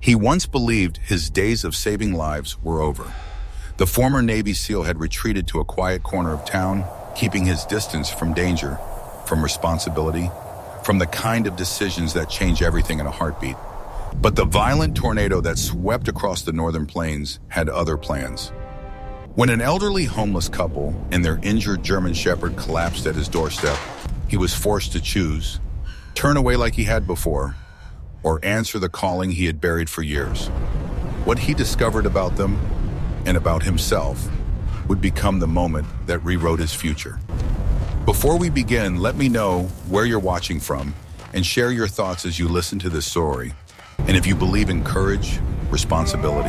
He once believed his days of saving lives were over. The former Navy SEAL had retreated to a quiet corner of town, keeping his distance from danger, from responsibility, from the kind of decisions that change everything in a heartbeat. But the violent tornado that swept across the northern plains had other plans. When an elderly homeless couple and their injured German shepherd collapsed at his doorstep, he was forced to choose: turn away like he had before, or answer the calling he had buried for years. What he discovered about them and about himself would become the moment that rewrote his future. Before we begin, let me know where you're watching from and share your thoughts as you listen to this story. And if you believe in courage, responsibility,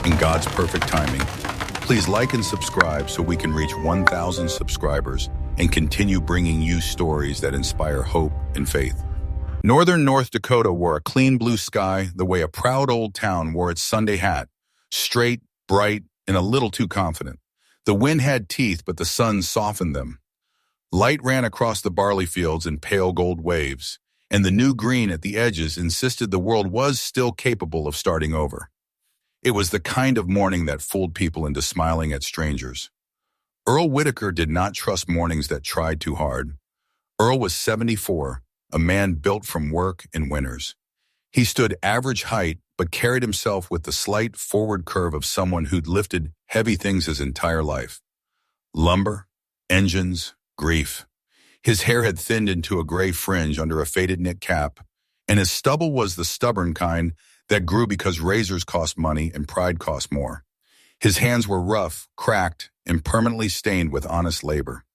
and God's perfect timing, please like and subscribe so we can reach 1,000 subscribers and continue bringing you stories that inspire hope and faith. Northern North Dakota wore a clean blue sky the way a proud old town wore its Sunday hat, straight, bright, and a little too confident. The wind had teeth, but the sun softened them. Light ran across the barley fields in pale gold waves, and the new green at the edges insisted the world was still capable of starting over. It was the kind of morning that fooled people into smiling at strangers. Earl Whitaker did not trust mornings that tried too hard. Earl was 74, a man built from work and winters. He stood average height, but carried himself with the slight forward curve of someone who'd lifted heavy things his entire life. Lumber, engines, grief. His hair had thinned into a gray fringe under a faded knit cap, and his stubble was the stubborn kind that grew because razors cost money and pride cost more. His hands were rough, cracked, and permanently stained with honest labor.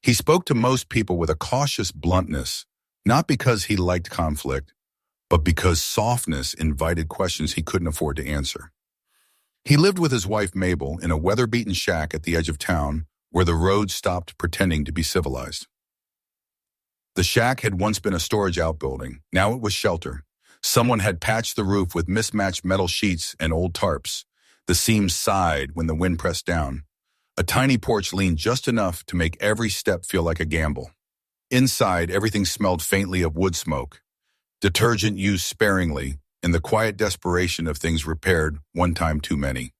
He spoke to most people with a cautious bluntness, not because he liked conflict, but because softness invited questions he couldn't afford to answer. He lived with his wife Mabel in a weather-beaten shack at the edge of town where the road stopped pretending to be civilized. The shack had once been a storage outbuilding. Now it was shelter. Someone had patched the roof with mismatched metal sheets and old tarps. The seams sighed when the wind pressed down. A tiny porch leaned just enough to make every step feel like a gamble. Inside, everything smelled faintly of wood smoke, detergent used sparingly, and the quiet desperation of things repaired one time too many.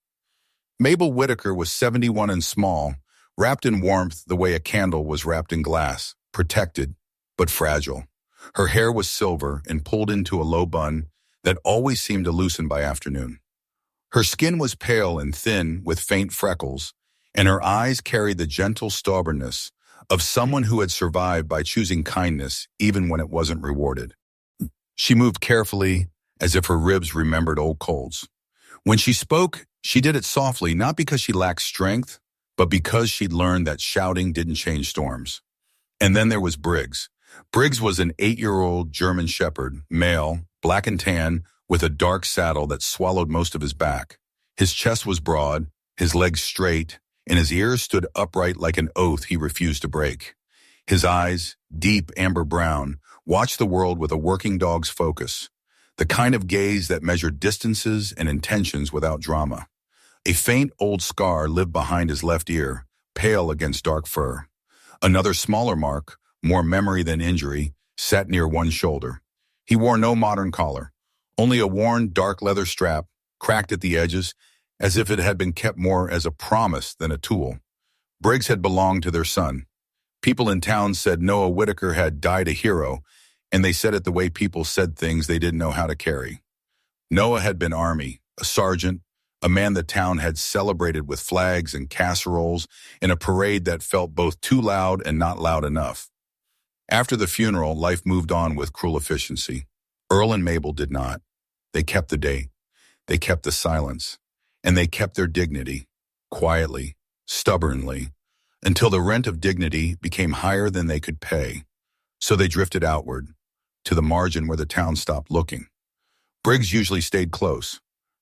Mabel Whitaker was 71 and small, wrapped in warmth the way a candle was wrapped in glass, protected, but fragile. Her hair was silver and pulled into a low bun that always seemed to loosen by afternoon. Her skin was pale and thin with faint freckles, and her eyes carried the gentle stubbornness of someone who had survived by choosing kindness even when it wasn't rewarded. She moved carefully, as if her ribs remembered old colds. When she spoke, she did it softly, not because she lacked strength, but because she'd learned that shouting didn't change storms. And then there was Briggs. Briggs was an 8-year-old German shepherd, male, black and tan, with a dark saddle that swallowed most of his back. His chest was broad, his legs straight, and his ears stood upright like an oath he refused to break. His eyes, deep amber brown, watched the world with a working dog's focus, the kind of gaze that measured distances and intentions without drama. A faint old scar lived behind his left ear, pale against dark fur. Another smaller mark, more memory than injury, sat near one shoulder. He wore no modern collar, only a worn dark leather strap, cracked at the edges, as if it had been kept more as a promise than a tool. Briggs had belonged to their son. People in town said Noah Whitaker had died a hero, and they said it the way people said things they didn't know how to carry. Noah had been Army, a sergeant, a man the town had celebrated with flags and casseroles in a parade that felt both too loud and not loud enough. After the funeral, life moved on with cruel efficiency. Earl and Mabel did not. They kept the date. They kept the silence. And they kept their dignity, quietly, stubbornly, until the rent of dignity became higher than they could pay. So they drifted outward, to the margin where the town stopped looking. Briggs usually stayed close,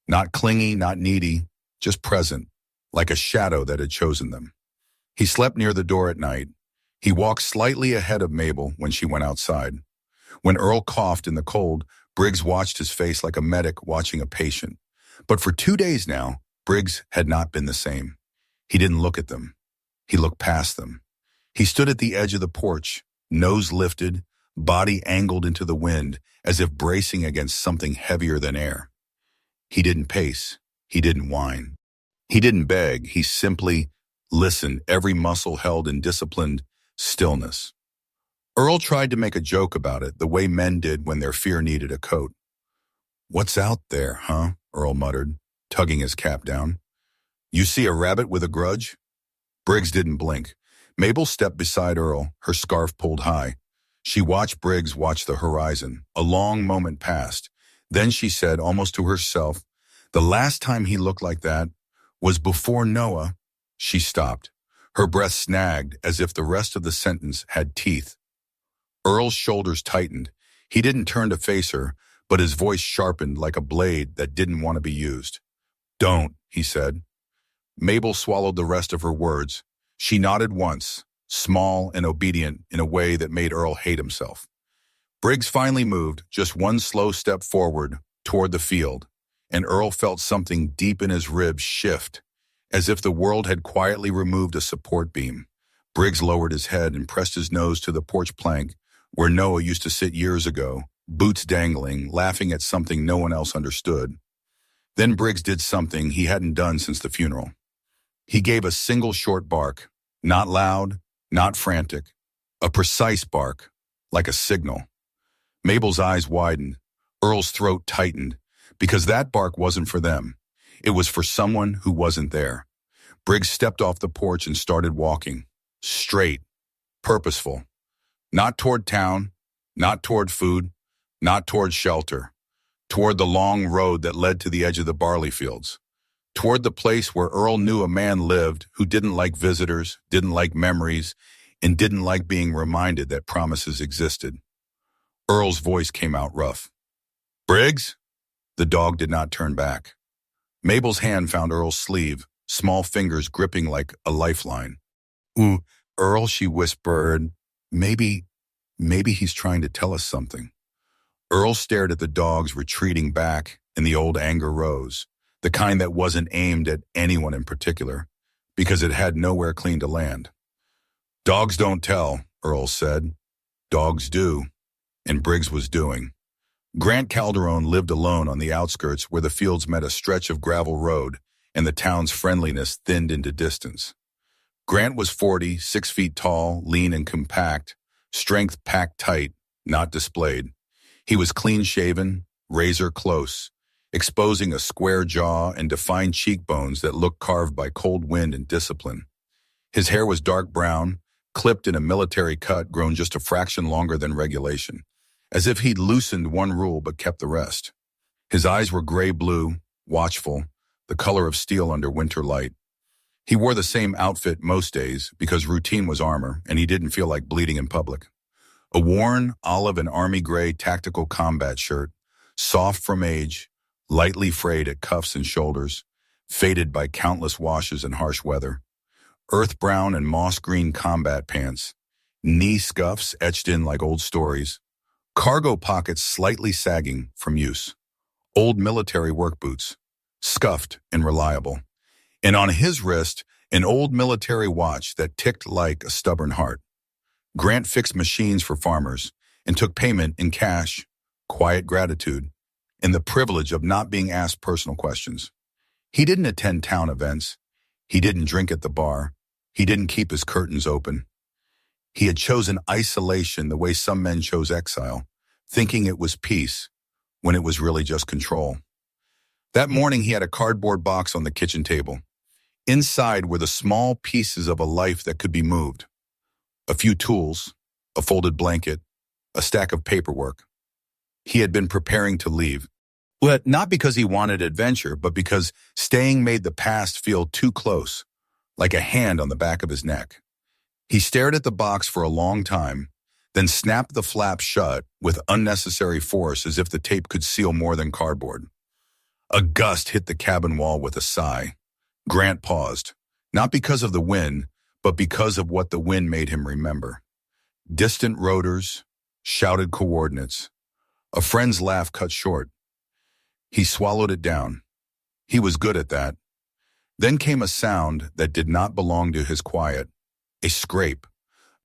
not clingy, not needy, just present, like a shadow that had chosen them. He slept near the door at night. He walked slightly ahead of Mabel when she went outside. When Earl coughed in the cold, Briggs watched his face like a medic watching a patient. But for 2 days now, Briggs had not been the same. He didn't look at them. He looked past them. He stood at the edge of the porch, nose lifted, body angled into the wind, as if bracing against something heavier than air. He didn't pace. He didn't whine. He didn't beg. He simply listened, every muscle held in disciplined stillness. Earl tried to make a joke about it, the way men did when their fear needed a coat. "What's out there, huh?" Earl muttered, tugging his cap down. "You see a rabbit with a grudge?" Briggs didn't blink. Mabel stepped beside Earl, her scarf pulled high. She watched Briggs watch the horizon. A long moment passed. Then she said, almost to herself, "The last time he looked like that was before Noah." She stopped. Her breath snagged as if the rest of the sentence had teeth. Earl's shoulders tightened. He didn't turn to face her, but his voice sharpened like a blade that didn't want to be used. "Don't," he said. Mabel swallowed the rest of her words. She nodded once, small and obedient in a way that made Earl hate himself. Briggs finally moved, just one slow step forward, toward the field, and Earl felt something deep in his ribs shift, as if the world had quietly removed a support beam. Briggs lowered his head and pressed his nose to the porch plank where Noah used to sit years ago, boots dangling, laughing at something no one else understood. Then Briggs did something he hadn't done since the funeral. He gave a single short bark, not loud, not frantic, a precise bark, like a signal. Mabel's eyes widened. Earl's throat tightened, because that bark wasn't for them. It was for someone who wasn't there. Briggs stepped off the porch and started walking, straight, purposeful, not toward town, not toward food, not toward shelter, toward the long road that led to the edge of the barley fields, toward the place where Earl knew a man lived who didn't like visitors, didn't like memories, and didn't like being reminded that promises existed. Earl's voice came out rough. "Briggs?" The dog did not turn back. Mabel's hand found Earl's sleeve, small fingers gripping like a lifeline. "Ooh, Earl," she whispered, Maybe he's trying to tell us something." Earl stared at the dogs retreating back, and the old anger rose, the kind that wasn't aimed at anyone in particular, because it had nowhere clean to land. "Dogs don't tell," Earl said. "Dogs do." And Briggs was doing. Grant Calderon lived alone on the outskirts where the fields met a stretch of gravel road and the town's friendliness thinned into distance. Grant was 40, 6 feet tall, lean and compact, strength packed tight, not displayed. He was clean-shaven, razor close, exposing a square jaw and defined cheekbones that looked carved by cold wind and discipline. His hair was dark brown, clipped in a military cut grown just a fraction longer than regulation, as if he'd loosened one rule but kept the rest. His eyes were gray-blue, watchful, the color of steel under winter light. He wore the same outfit most days because routine was armor and he didn't feel like bleeding in public. A worn olive and army gray tactical combat shirt, soft from age, lightly frayed at cuffs and shoulders, faded by countless washes and harsh weather. Earth brown and moss green combat pants, knee scuffs etched in like old stories, cargo pockets slightly sagging from use, old military work boots, scuffed and reliable, and on his wrist, an old military watch that ticked like a stubborn heart. Grant fixed machines for farmers and took payment in cash, quiet gratitude, and the privilege of not being asked personal questions. He didn't attend town events. He didn't drink at the bar. He didn't keep his curtains open. He had chosen isolation the way some men chose exile, thinking it was peace when it was really just control. That morning he had a cardboard box on the kitchen table. Inside were the small pieces of a life that could be moved. A few tools, a folded blanket, a stack of paperwork. He had been preparing to leave. But not because he wanted adventure, but because staying made the past feel too close, like a hand on the back of his neck. He stared at the box for a long time, then snapped the flap shut with unnecessary force as if the tape could seal more than cardboard. A gust hit the cabin wall with a sigh. Grant paused, not because of the wind, but because of what the wind made him remember. Distant rotors, shouted coordinates. A friend's laugh cut short. He swallowed it down. He was good at that. Then came a sound that did not belong to his quiet. A scrape,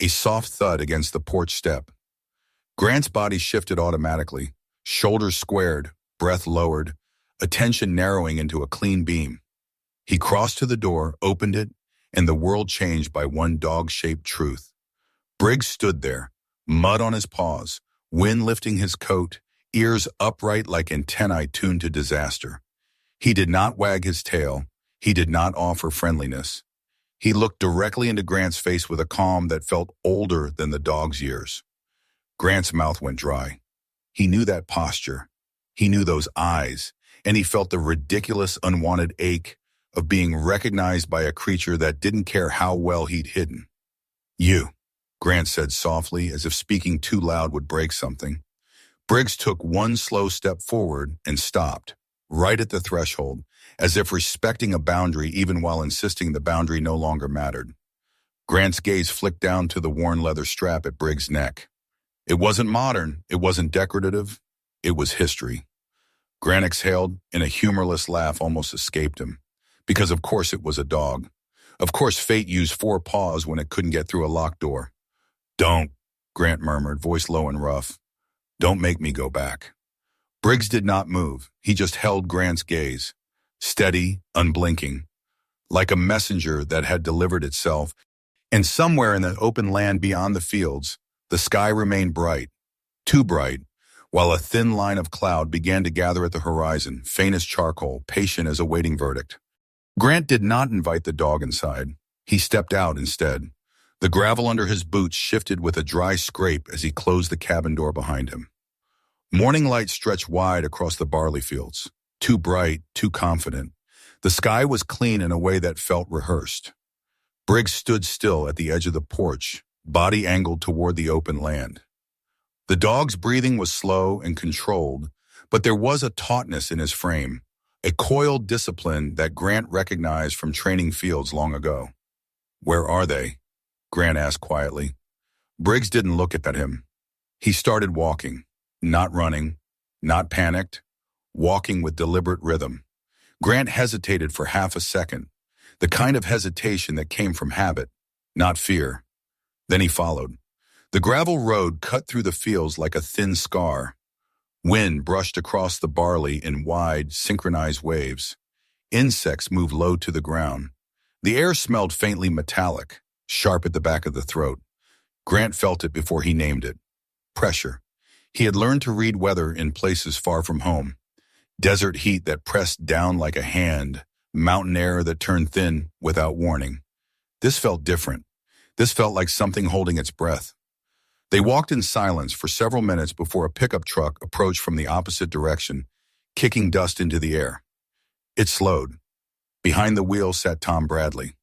a soft thud against the porch step. Grant's body shifted automatically, shoulders squared, breath lowered, attention narrowing into a clean beam. He crossed to the door, opened it, and the world changed by one dog-shaped truth. Briggs stood there, mud on his paws, wind lifting his coat, ears upright like antennae tuned to disaster. He did not wag his tail. He did not offer friendliness. He looked directly into Grant's face with a calm that felt older than the dog's years. Grant's mouth went dry. He knew that posture. He knew those eyes, and he felt the ridiculous, unwanted ache of being recognized by a creature that didn't care how well he'd hidden. "You," Grant said softly, as if speaking too loud would break something. Briggs took one slow step forward and stopped, right at the threshold, as if respecting a boundary even while insisting the boundary no longer mattered. Grant's gaze flicked down to the worn leather strap at Briggs' neck. It wasn't modern, it wasn't decorative, it was history. Grant exhaled, and a humorless laugh almost escaped him. Because of course it was a dog. Of course fate used 4 paws when it couldn't get through a locked door. "Don't," Grant murmured, voice low and rough. "Don't make me go back." Briggs did not move. He just held Grant's gaze, steady, unblinking, like a messenger that had delivered itself. And somewhere in the open land beyond the fields, the sky remained bright, too bright, while a thin line of cloud began to gather at the horizon, faint as charcoal, patient as a waiting verdict. Grant did not invite the dog inside. He stepped out instead. The gravel under his boots shifted with a dry scrape as he closed the cabin door behind him. Morning light stretched wide across the barley fields, too bright, too confident. The sky was clean in a way that felt rehearsed. Briggs stood still at the edge of the porch, body angled toward the open land. The dog's breathing was slow and controlled, but there was a tautness in his frame, a coiled discipline that Grant recognized from training fields long ago. "Where are they?" Grant asked quietly. Briggs didn't look at him. He started walking, not running, not panicked, walking with deliberate rhythm. Grant hesitated for half a second, the kind of hesitation that came from habit, not fear. Then he followed. The gravel road cut through the fields like a thin scar. Wind brushed across the barley in wide, synchronized waves. Insects moved low to the ground. The air smelled faintly metallic, sharp at the back of the throat. Grant felt it before he named it. Pressure. He had learned to read weather in places far from home. Desert heat that pressed down like a hand, mountain air that turned thin without warning. This felt different. This felt like something holding its breath. They walked in silence for several minutes before a pickup truck approached from the opposite direction, kicking dust into the air. It slowed. Behind the wheel sat Tom Bradley.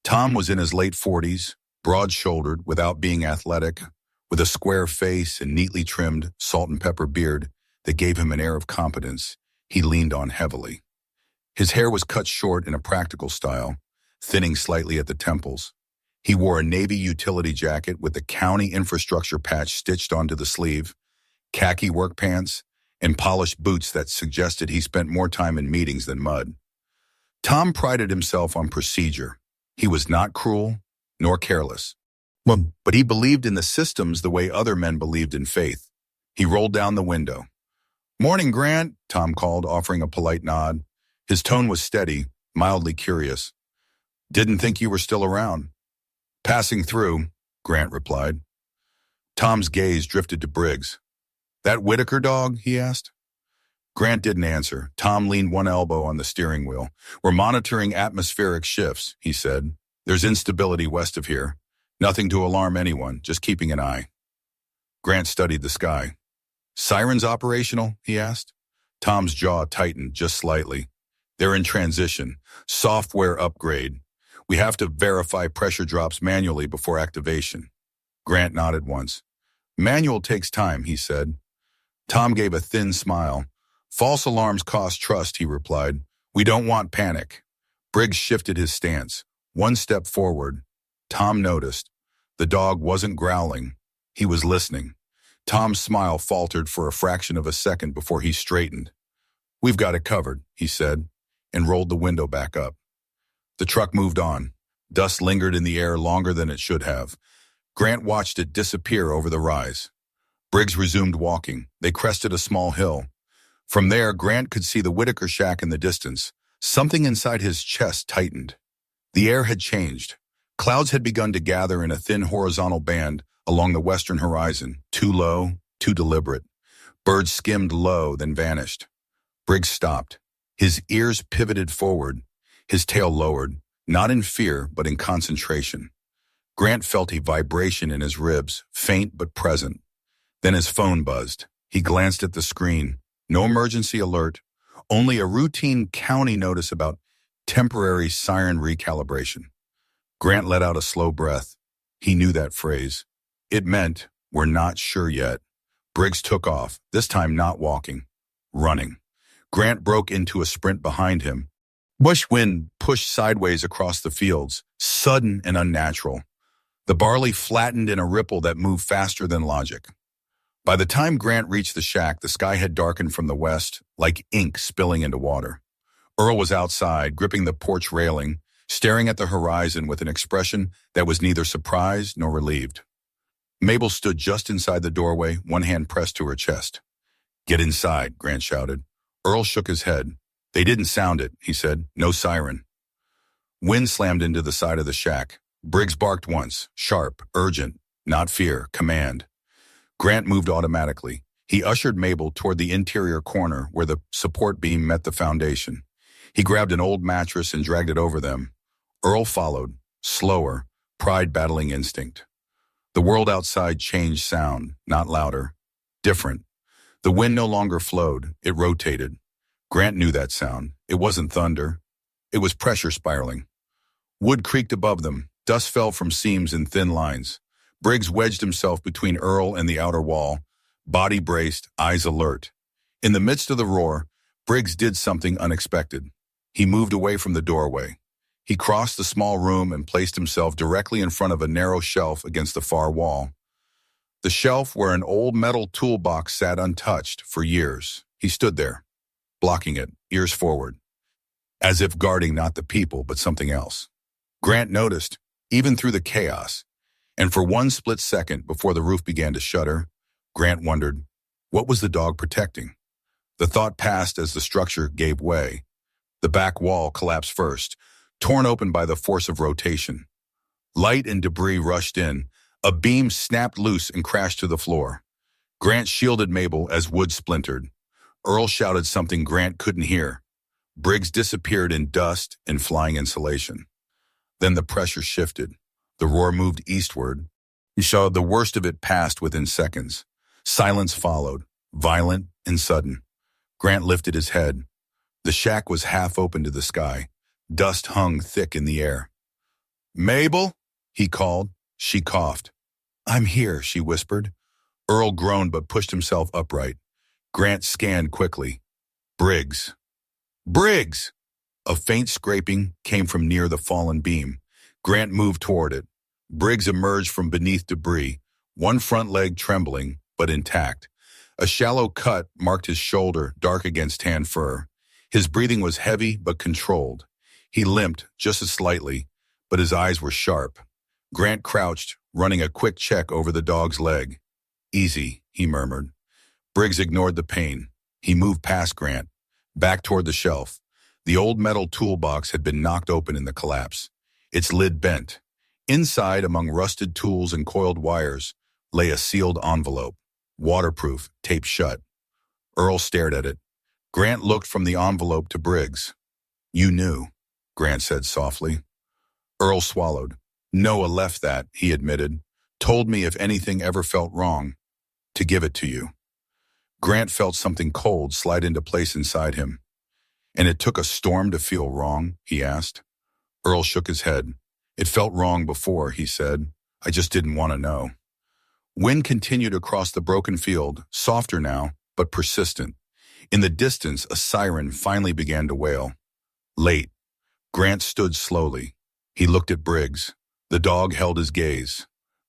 Tom was in his late 40s, broad-shouldered, without being athletic, with a square face and neatly trimmed salt and pepper beard that gave him an air of competence he leaned on heavily. His hair was cut short in a practical style, thinning slightly at the temples. He wore a Navy utility jacket with the county infrastructure patch stitched onto the sleeve, khaki work pants, and polished boots that suggested he spent more time in meetings than mud. Tom prided himself on procedure. He was not cruel, nor careless. But he believed in the systems the way other men believed in faith. He rolled down the window. "Morning, Grant," Tom called, offering a polite nod. His tone was steady, mildly curious. "Didn't think you were still around." "Passing through," Grant replied. Tom's gaze drifted to Briggs. "That Whitaker dog?" he asked. Grant didn't answer. Tom leaned one elbow on the steering wheel. "We're monitoring atmospheric shifts," he said. "There's instability west of here. Nothing to alarm anyone, just keeping an eye." Grant studied the sky. "Sirens operational?" he asked. Tom's jaw tightened just slightly. "They're in transition. Software upgrade. We have to verify pressure drops manually before activation." Grant nodded once. "Manual takes time," he said. Tom gave a thin smile. "False alarms cost trust," he replied. "We don't want panic." Briggs shifted his stance. One step forward. Tom noticed. The dog wasn't growling. He was listening. Tom's smile faltered for a fraction of a second before he straightened. "We've got it covered," he said, and rolled the window back up. The truck moved on. Dust lingered in the air longer than it should have. Grant watched it disappear over the rise. Briggs resumed walking. They crested a small hill. From there, Grant could see the Whitaker shack in the distance. Something inside his chest tightened. The air had changed. Clouds had begun to gather in a thin horizontal band along the western horizon, too low, too deliberate. Birds skimmed low, then vanished. Briggs stopped. His ears pivoted forward, his tail lowered, not in fear, but in concentration. Grant felt a vibration in his ribs, faint but present. Then his phone buzzed. He glanced at the screen. No emergency alert, only a routine county notice about temporary siren recalibration. Grant let out a slow breath. He knew that phrase. It meant, we're not sure yet. Briggs took off, this time not walking, running. Grant broke into a sprint behind him. Bush wind pushed sideways across the fields, sudden and unnatural. The barley flattened in a ripple that moved faster than logic. By the time Grant reached the shack, the sky had darkened from the west, like ink spilling into water. Earl was outside, gripping the porch railing, staring at the horizon with an expression that was neither surprised nor relieved. Mabel stood just inside the doorway, one hand pressed to her chest. "Get inside," Grant shouted. Earl shook his head. "They didn't sound it," he said. "No siren." Wind slammed into the side of the shack. Briggs barked once, sharp, urgent, not fear, command. Grant moved automatically. He ushered Mabel toward the interior corner where the support beam met the foundation. He grabbed an old mattress and dragged it over them. Earl followed, slower, pride battling instinct. The world outside changed sound, not louder, different. The wind no longer flowed, it rotated. Grant knew that sound. It wasn't thunder. It was pressure spiraling. Wood creaked above them. Dust fell from seams in thin lines. Briggs wedged himself between Earl and the outer wall, body braced, eyes alert. In the midst of the roar, Briggs did something unexpected. He moved away from the doorway. He crossed the small room and placed himself directly in front of a narrow shelf against the far wall. The shelf where an old metal toolbox sat untouched for years. He stood there, blocking it, ears forward, as if guarding not the people, but something else. Grant noticed, even through the chaos, and for one split second before the roof began to shudder, Grant wondered, what was the dog protecting? The thought passed as the structure gave way. The back wall collapsed first, torn open by the force of rotation. Light and debris rushed in. A beam snapped loose and crashed to the floor. Grant shielded Mabel as wood splintered. Earl shouted something Grant couldn't hear. Briggs disappeared in dust and flying insulation. Then the pressure shifted. The roar moved eastward. He saw the worst of it passed within seconds. Silence followed, violent and sudden. Grant lifted his head. The shack was half open to the sky. Dust hung thick in the air. "Mabel?" he called. She coughed. "I'm here," she whispered. Earl groaned but pushed himself upright. Grant scanned quickly. Briggs. Briggs! A faint scraping came from near the fallen beam. Grant moved toward it. Briggs emerged from beneath debris, one front leg trembling, but intact. A shallow cut marked his shoulder, dark against tan fur. His breathing was heavy but controlled. He limped just as slightly, but his eyes were sharp. Grant crouched, running a quick check over the dog's leg. "Easy," he murmured. Briggs ignored the pain. He moved past Grant, back toward the shelf. The old metal toolbox had been knocked open in the collapse. Its lid bent. Inside, among rusted tools and coiled wires, lay a sealed envelope, waterproof, taped shut. Earl stared at it. Grant looked from the envelope to Briggs. "You knew," Grant said softly. Earl swallowed. "Noah left that," he admitted. "Told me if anything ever felt wrong, to give it to you." Grant felt something cold slide into place inside him. "And it took a storm to feel wrong?" he asked. Earl shook his head. "It felt wrong before," he said. "I just didn't want to know." Wind continued across the broken field, softer now, but persistent. In the distance, a siren finally began to wail. Late. Grant stood slowly. He looked at Briggs. The dog held his gaze.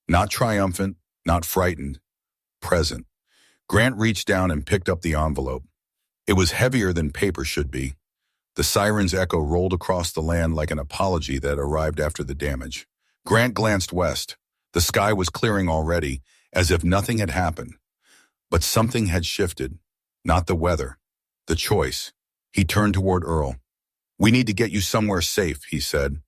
Not triumphant, not frightened. Present. Grant reached down and picked up the envelope. It was heavier than paper should be. The siren's echo rolled across the land like an apology that arrived after the damage. Grant glanced west. The sky was clearing already, as if nothing had happened. But something had shifted. Not the weather. The choice. He turned toward Earl. "We need to get you somewhere safe," he said.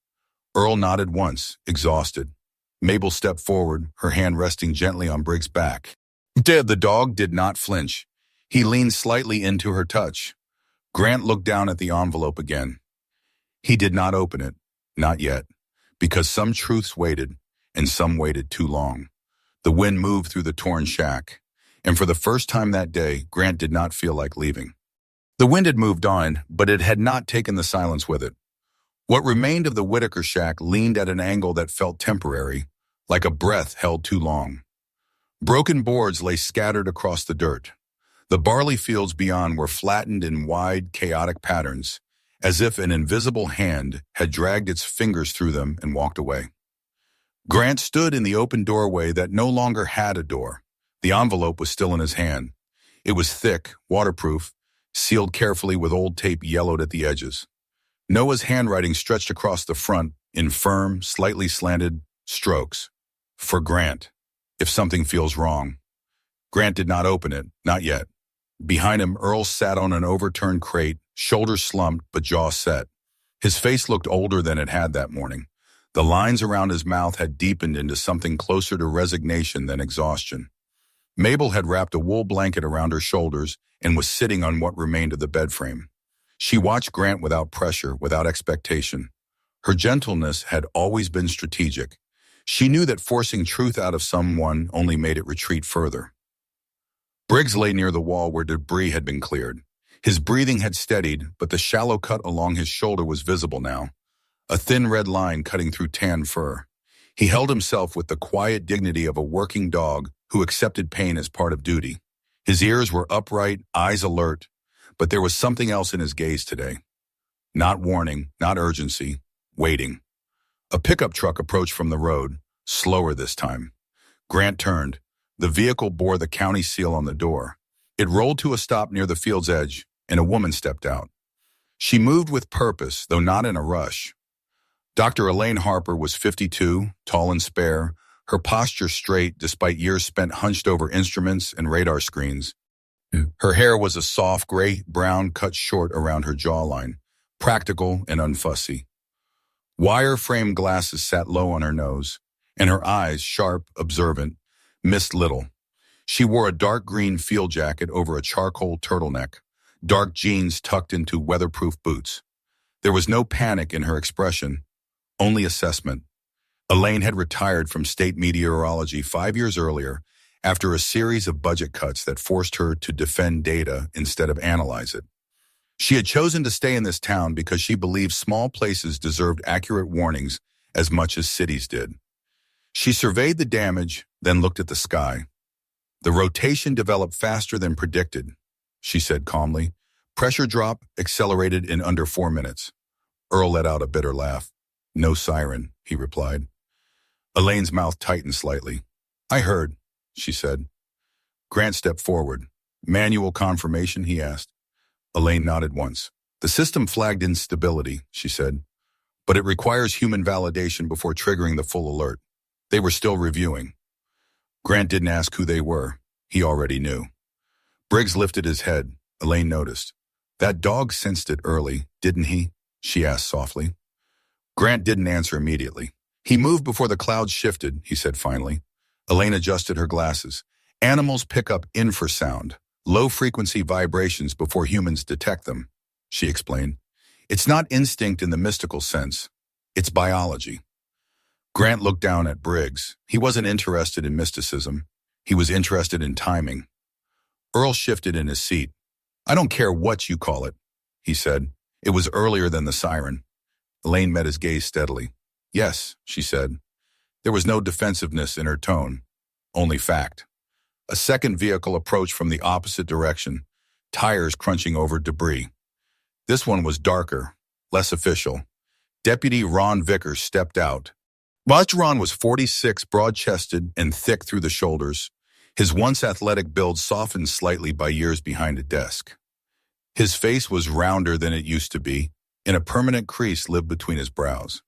Earl nodded once, exhausted. Mabel stepped forward, her hand resting gently on Briggs' back. The dog did not flinch. He leaned slightly into her touch. Grant looked down at the envelope again. He did not open it, not yet, because some truths waited, and some waited too long. The wind moved through the torn shack, and for the first time that day, Grant did not feel like leaving. The wind had moved on, but it had not taken the silence with it. What remained of the Whitaker shack leaned at an angle that felt temporary, like a breath held too long. Broken boards lay scattered across the dirt. The barley fields beyond were flattened in wide, chaotic patterns, as if an invisible hand had dragged its fingers through them and walked away. Grant stood in the open doorway that no longer had a door. The envelope was still in his hand. It was thick, waterproof, sealed carefully with old tape yellowed at the edges. Noah's handwriting stretched across the front in firm, slightly slanted strokes. For Grant, if something feels wrong. Grant did not open it, not yet. Behind him, Earl sat on an overturned crate, shoulders slumped but jaw set. His face looked older than it had that morning. The lines around his mouth had deepened into something closer to resignation than exhaustion. Mabel had wrapped a wool blanket around her shoulders and was sitting on what remained of the bed frame. She watched Grant without pressure, without expectation. Her gentleness had always been strategic. She knew that forcing truth out of someone only made it retreat further. Briggs lay near the wall where debris had been cleared. His breathing had steadied, but the shallow cut along his shoulder was visible now, a thin red line cutting through tan fur. He held himself with the quiet dignity of a working dog who accepted pain as part of duty. His ears were upright, eyes alert, but there was something else in his gaze today. Not warning, not urgency, waiting. A pickup truck approached from the road, slower this time. Grant turned. The vehicle bore the county seal on the door. It rolled to a stop near the field's edge, and a woman stepped out. She moved with purpose, though not in a rush. Dr. Elaine Harper was 52, tall and spare, her posture straight despite years spent hunched over instruments and radar screens. Her hair was a soft gray-brown cut short around her jawline, practical and unfussy. Wire-framed glasses sat low on her nose, and her eyes, sharp, observant, missed little. She wore a dark green field jacket over a charcoal turtleneck, dark jeans tucked into weatherproof boots. There was no panic in her expression, only assessment. Elaine had retired from state meteorology 5 years earlier after a series of budget cuts that forced her to defend data instead of analyze it. She had chosen to stay in this town because she believed small places deserved accurate warnings as much as cities did. She surveyed the damage, then looked at the sky. The rotation developed faster than predicted, she said calmly. Pressure drop accelerated in under 4 minutes. Earl let out a bitter laugh. "No siren," he replied. Elaine's mouth tightened slightly. "I heard," she said. Grant stepped forward. "Manual confirmation?" he asked. Elaine nodded once. "The system flagged instability," she said, "but it requires human validation before triggering the full alert. They were still reviewing." Grant didn't ask who they were. He already knew. Briggs lifted his head. Elaine noticed. "That dog sensed it early, didn't he?" she asked softly. Grant didn't answer immediately. "He moved before the clouds shifted," he said finally. Elaine adjusted her glasses. "Animals pick up infrasound, low-frequency vibrations before humans detect them," she explained. "It's not instinct in the mystical sense. It's biology." Grant looked down at Briggs. He wasn't interested in mysticism. He was interested in timing. Earl shifted in his seat. "I don't care what you call it," he said. "It was earlier than the siren." Elaine met his gaze steadily. "Yes," she said. There was no defensiveness in her tone, only fact. A second vehicle approached from the opposite direction, tires crunching over debris. This one was darker, less official. Deputy Ron Vickers stepped out. Ron was 46, broad-chested and thick through the shoulders. His once athletic build softened slightly by years behind a desk. His face was rounder than it used to be, and a permanent crease lived between his brows.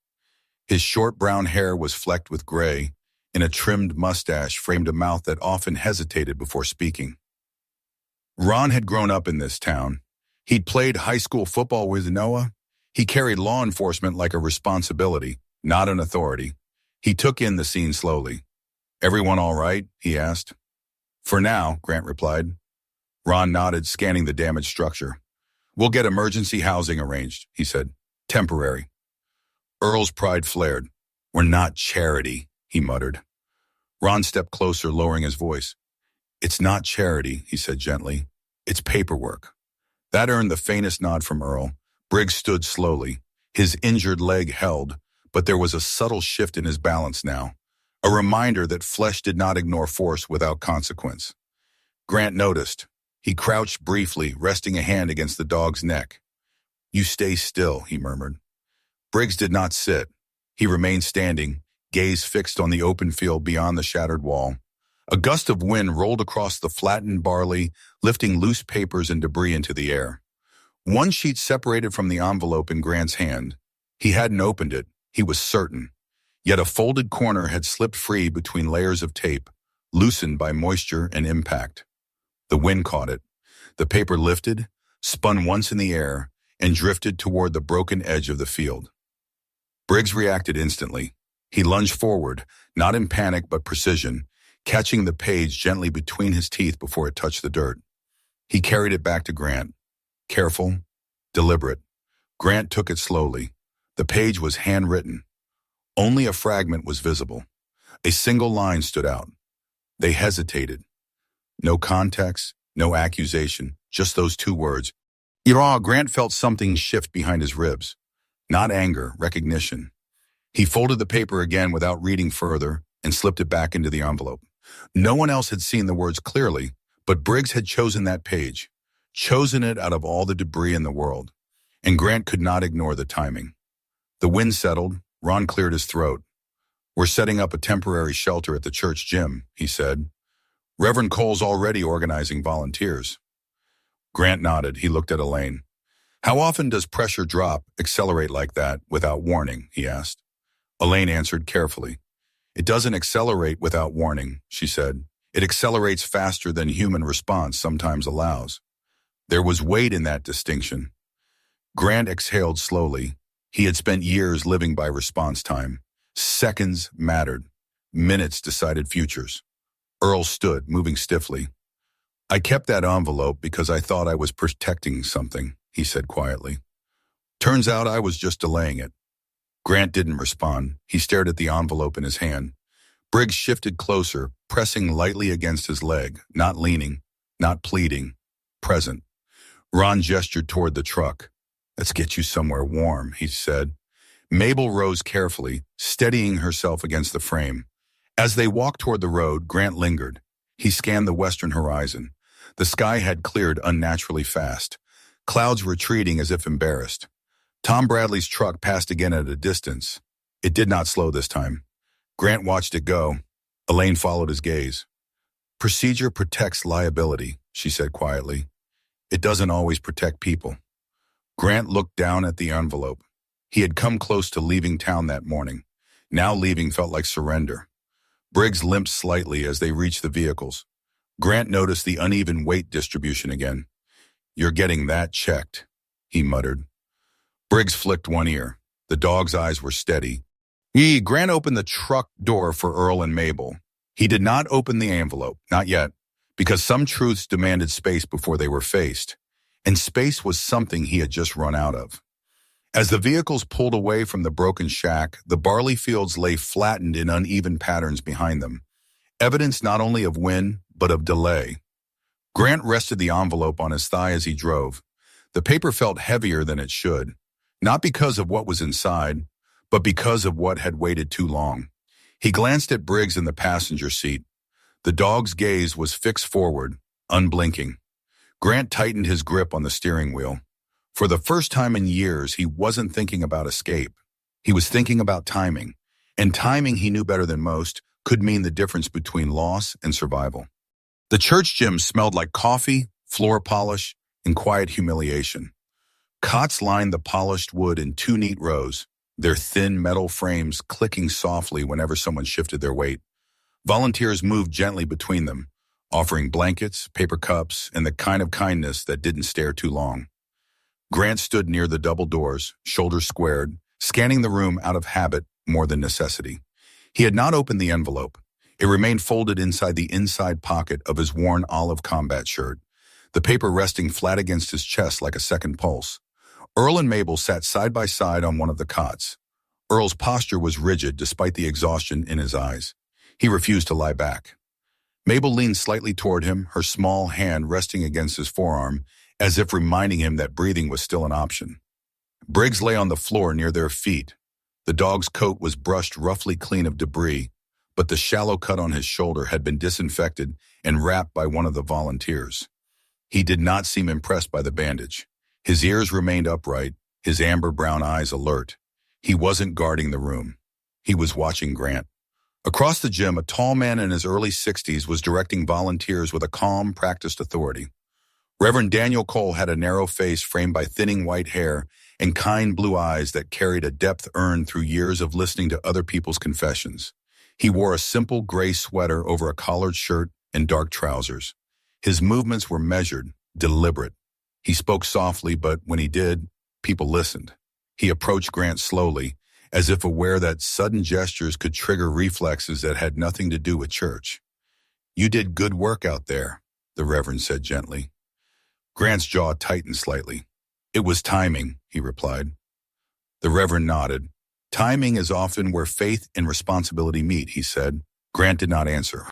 His short brown hair was flecked with gray, and a trimmed mustache framed a mouth that often hesitated before speaking. Ron had grown up in this town. He'd played high school football with Noah. He carried law enforcement like a responsibility, not an authority. He took in the scene slowly. "Everyone all right?" he asked. "For now," Grant replied. Ron nodded, scanning the damaged structure. "We'll get emergency housing arranged," he said. "Temporary." Earl's pride flared. "We're not charity," he muttered. Ron stepped closer, lowering his voice. "It's not charity," he said gently. "It's paperwork." That earned the faintest nod from Earl. Briggs stood slowly. His injured leg held, but there was a subtle shift in his balance now, a reminder that flesh did not ignore force without consequence. Grant noticed. He crouched briefly, resting a hand against the dog's neck. "You stay still," he murmured. Briggs did not sit. He remained standing, gaze fixed on the open field beyond the shattered wall. A gust of wind rolled across the flattened barley, lifting loose papers and debris into the air. One sheet separated from the envelope in Grant's hand. He hadn't opened it, he was certain. Yet a folded corner had slipped free between layers of tape, loosened by moisture and impact. The wind caught it. The paper lifted, spun once in the air, and drifted toward the broken edge of the field. Briggs reacted instantly. He lunged forward, not in panic but precision, catching the page gently between his teeth before it touched the dirt. He carried it back to Grant. Careful, deliberate. Grant took it slowly. The page was handwritten. Only a fragment was visible. A single line stood out. They hesitated. No context, no accusation, just those two words. Grant felt something shift behind his ribs. Not anger, recognition. He folded the paper again without reading further and slipped it back into the envelope. No one else had seen the words clearly, but Briggs had chosen that page, chosen it out of all the debris in the world, and Grant could not ignore the timing. The wind settled. Ron cleared his throat. "We're setting up a temporary shelter at the church gym," he said. "Reverend Cole's already organizing volunteers." Grant nodded. He looked at Elaine. "How often does pressure drop, accelerate like that, without warning?" he asked. Elaine answered carefully. "It doesn't accelerate without warning," she said. "It accelerates faster than human response sometimes allows." There was weight in that distinction. Grant exhaled slowly. He had spent years living by response time. Seconds mattered. Minutes decided futures. Earl stood, moving stiffly. "I kept that envelope because I thought I was protecting something," he said quietly. "Turns out I was just delaying it." Grant didn't respond. He stared at the envelope in his hand. Briggs shifted closer, pressing lightly against his leg, not leaning, not pleading, present. Ron gestured toward the truck. "Let's get you somewhere warm," he said. Mabel rose carefully, steadying herself against the frame. As they walked toward the road, Grant lingered. He scanned the western horizon. The sky had cleared unnaturally fast, clouds retreating as if embarrassed. Tom Bradley's truck passed again at a distance. It did not slow this time. Grant watched it go. Elaine followed his gaze. "Procedure protects liability," she said quietly. "It doesn't always protect people." Grant looked down at the envelope. He had come close to leaving town that morning. Now leaving felt like surrender. Briggs limped slightly as they reached the vehicles. Grant noticed the uneven weight distribution again. "You're getting that checked," he muttered. Briggs flicked one ear. The dog's eyes were steady. Grant opened the truck door for Earl and Mabel. He did not open the envelope, not yet, because some truths demanded space before they were faced, and space was something he had just run out of. As the vehicles pulled away from the broken shack, the barley fields lay flattened in uneven patterns behind them, evidence not only of wind, but of delay. Grant rested the envelope on his thigh as he drove. The paper felt heavier than it should, not because of what was inside, but because of what had waited too long. He glanced at Briggs in the passenger seat. The dog's gaze was fixed forward, unblinking. Grant tightened his grip on the steering wheel. For the first time in years, he wasn't thinking about escape. He was thinking about timing, and timing, he knew better than most, could mean the difference between loss and survival. The church gym smelled like coffee, floor polish, and quiet humiliation. Cots lined the polished wood in two neat rows, their thin metal frames clicking softly whenever someone shifted their weight. Volunteers moved gently between them, offering blankets, paper cups, and the kind of kindness that didn't stare too long. Grant stood near the double doors, shoulders squared, scanning the room out of habit more than necessity. He had not opened the envelope. It remained folded inside the inside pocket of his worn olive combat shirt, the paper resting flat against his chest like a second pulse. Earl and Mabel sat side by side on one of the cots. Earl's posture was rigid despite the exhaustion in his eyes. He refused to lie back. Mabel leaned slightly toward him, her small hand resting against his forearm, as if reminding him that breathing was still an option. Briggs lay on the floor near their feet. The dog's coat was brushed roughly clean of debris, but the shallow cut on his shoulder had been disinfected and wrapped by one of the volunteers. He did not seem impressed by the bandage. His ears remained upright, his amber brown eyes alert. He wasn't guarding the room. He was watching Grant. Across the gym, a tall man in his early 60s was directing volunteers with a calm, practiced authority. Reverend Daniel Cole had a narrow face framed by thinning white hair and kind blue eyes that carried a depth earned through years of listening to other people's confessions. He wore a simple gray sweater over a collared shirt and dark trousers. His movements were measured, deliberate. He spoke softly, but when he did, people listened. He approached Grant slowly, as if aware that sudden gestures could trigger reflexes that had nothing to do with church. "You did good work out there," the Reverend said gently. Grant's jaw tightened slightly. "It was timing," he replied. The Reverend nodded. "Timing is often where faith and responsibility meet," he said. Grant did not answer.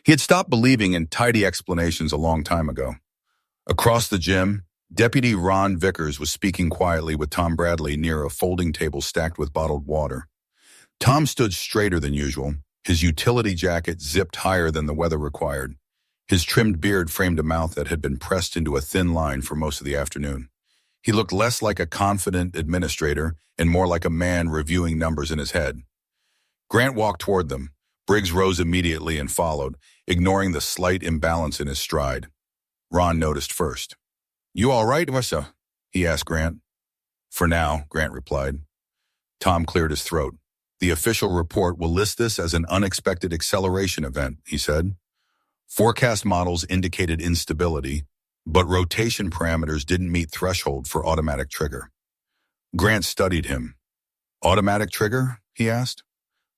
He had stopped believing in tidy explanations a long time ago. Across the gym, Deputy Ron Vickers was speaking quietly with Tom Bradley near a folding table stacked with bottled water. Tom stood straighter than usual, his utility jacket zipped higher than the weather required. His trimmed beard framed a mouth that had been pressed into a thin line for most of the afternoon. He looked less like a confident administrator and more like a man reviewing numbers in his head. Grant walked toward them. Briggs rose immediately and followed, ignoring the slight imbalance in his stride. Ron noticed first. "You all right, Marcel?" he asked Grant. "For now," Grant replied. Tom cleared his throat. "The official report will list this as an unexpected acceleration event," he said. Forecast models indicated instability, but rotation parameters didn't meet threshold for automatic trigger. Grant studied him. "Automatic trigger?" he asked.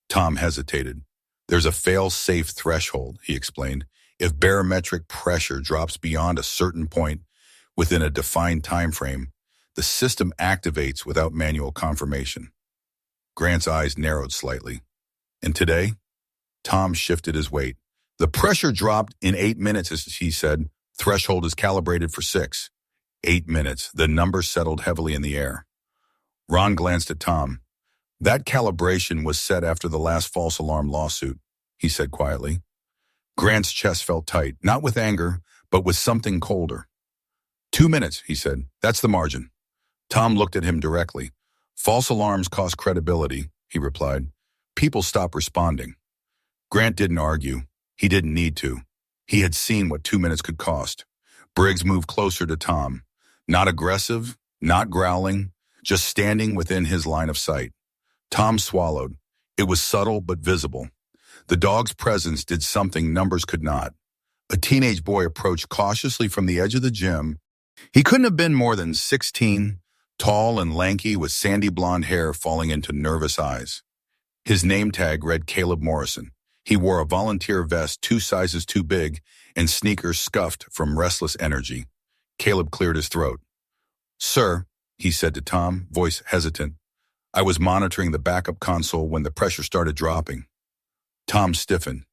Tom hesitated. "There's a fail-safe threshold," he explained. "If barometric pressure drops beyond a certain point within a defined time frame, the system activates without manual confirmation." Grant's eyes narrowed slightly. "And today?" Tom shifted his weight. "The pressure dropped in 8 minutes, as he said. Threshold is calibrated for 6. 8 minutes. The number settled heavily in the air." Ron glanced at Tom. "That calibration was set after the last false alarm lawsuit," he said quietly. Grant's chest felt tight, not with anger, but with something colder. 2 minutes, he said. "That's the margin." Tom looked at him directly. "False alarms cost credibility," he replied. "People stop responding." Grant didn't argue. He didn't need to. He had seen what 2 minutes could cost. Briggs moved closer to Tom. Not aggressive, not growling, just standing within his line of sight. Tom swallowed. It was subtle but visible. The dog's presence did something numbers could not. A teenage boy approached cautiously from the edge of the gym. He couldn't have been more than 16, tall and lanky with sandy blonde hair falling into nervous eyes. His name tag read Caleb Morrison. He wore a volunteer vest 2 sizes too big and sneakers scuffed from restless energy. Caleb cleared his throat. "Sir," he said to Tom, voice hesitant, "I was monitoring the backup console when the pressure started dropping." Tom stiffened.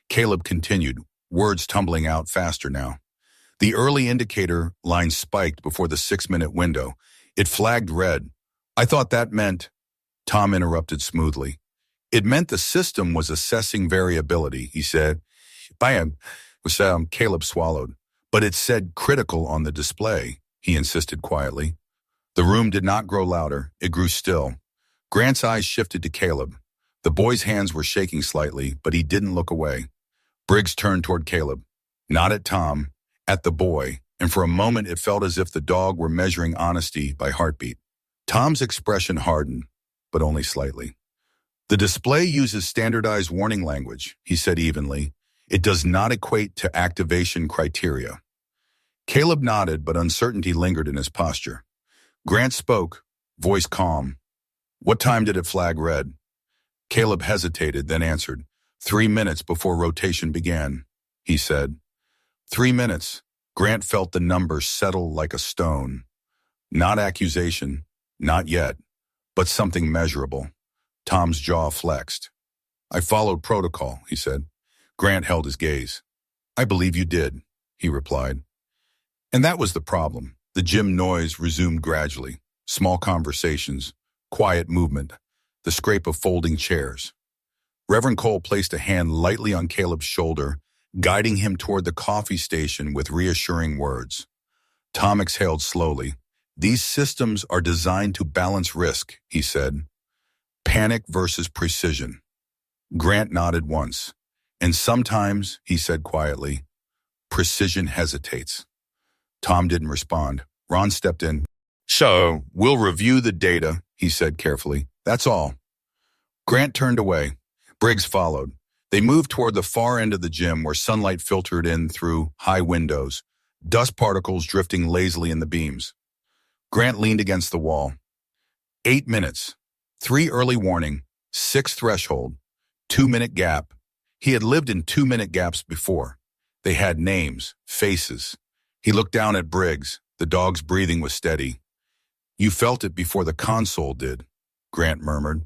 Caleb continued, words tumbling out faster now. The early indicator line spiked before the 6-minute window. It flagged red. "I thought that meant—" Tom interrupted smoothly. "It meant the system was assessing variability," he said. Caleb swallowed. "But it said critical on the display," he insisted quietly. The room did not grow louder. It grew still. Grant's eyes shifted to Caleb. The boy's hands were shaking slightly, but he didn't look away. Briggs turned toward Caleb. Not at Tom, at the boy, and for a moment it felt as if the dog were measuring honesty by heartbeat. Tom's expression hardened, but only slightly. "The display uses standardized warning language," he said evenly. "It does not equate to activation criteria." Caleb nodded, but uncertainty lingered in his posture. Grant spoke, voice calm. What time did it flag red? Caleb hesitated, then answered. 3 minutes before rotation began, he said. 3 minutes. Grant felt the number settle like a stone. Not accusation, not yet, but something measurable. Tom's jaw flexed. I followed protocol, he said. Grant held his gaze. I believe you did, he replied. And that was the problem. The gym noise resumed gradually. Small conversations, quiet movement, the scrape of folding chairs. Reverend Cole placed a hand lightly on Caleb's shoulder, guiding him toward the coffee station with reassuring words. Tom exhaled slowly. These systems are designed to balance risk, he said. Panic versus precision. Grant nodded once. And sometimes, he said quietly, precision hesitates. Tom didn't respond. Ron stepped in. So, we'll review the data, he said carefully. That's all. Grant turned away. Briggs followed. They moved toward the far end of the gym where sunlight filtered in through high windows, dust particles drifting lazily in the beams. Grant leaned against the wall. 8 minutes. 3 early warning. 6 threshold. 2-minute gap. He had lived in 2-minute gaps before. They had names, faces. He looked down at Briggs. The dog's breathing was steady. You felt it before the console did, Grant murmured.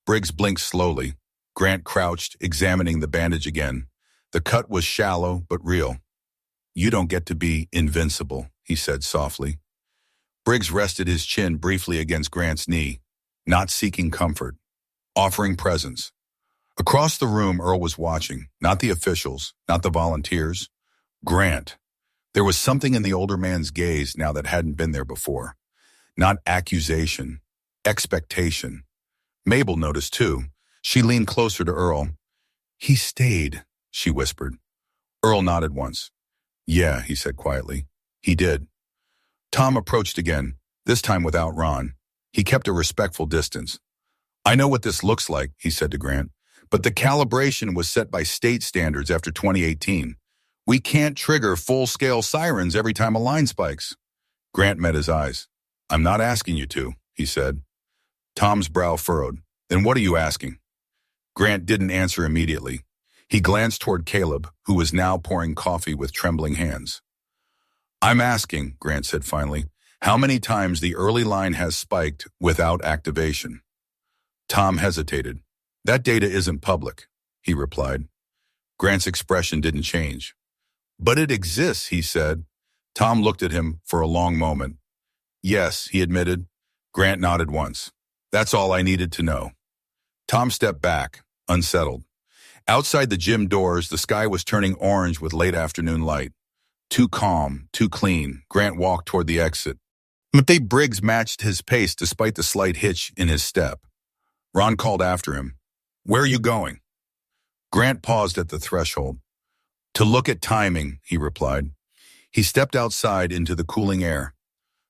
Briggs blinked slowly. Grant crouched, examining the bandage again. The cut was shallow but real. You don't get to be invincible, he said softly. Briggs rested his chin briefly against Grant's knee, not seeking comfort, offering presence. Across the room, Earl was watching, not the officials, not the volunteers. Grant. There was something in the older man's gaze now that hadn't been there before. Not accusation, expectation. Mabel noticed too. She leaned closer to Earl. He stayed, she whispered. Earl nodded once. Yeah, he said quietly. He did. Tom approached again, this time without Ron. He kept a respectful distance. I know what this looks like, he said to Grant, but the calibration was set by state standards after 2018. We can't trigger full-scale sirens every time a line spikes. Grant met his eyes. I'm not asking you to, he said. Tom's brow furrowed. Then what are you asking? Grant didn't answer immediately. He glanced toward Caleb, who was now pouring coffee with trembling hands. I'm asking, Grant said finally, how many times the early line has spiked without activation. Tom hesitated. That data isn't public, he replied. Grant's expression didn't change. But it exists, he said. Tom looked at him for a long moment. Yes, he admitted. Grant nodded once. That's all I needed to know. Tom stepped back, unsettled. Outside the gym doors, the sky was turning orange with late afternoon light. Too calm, too clean, Grant walked toward the exit. But Briggs matched his pace despite the slight hitch in his step. Ron called after him. Where are you going? Grant paused at the threshold. To look at timing, he replied. He stepped outside into the cooling air.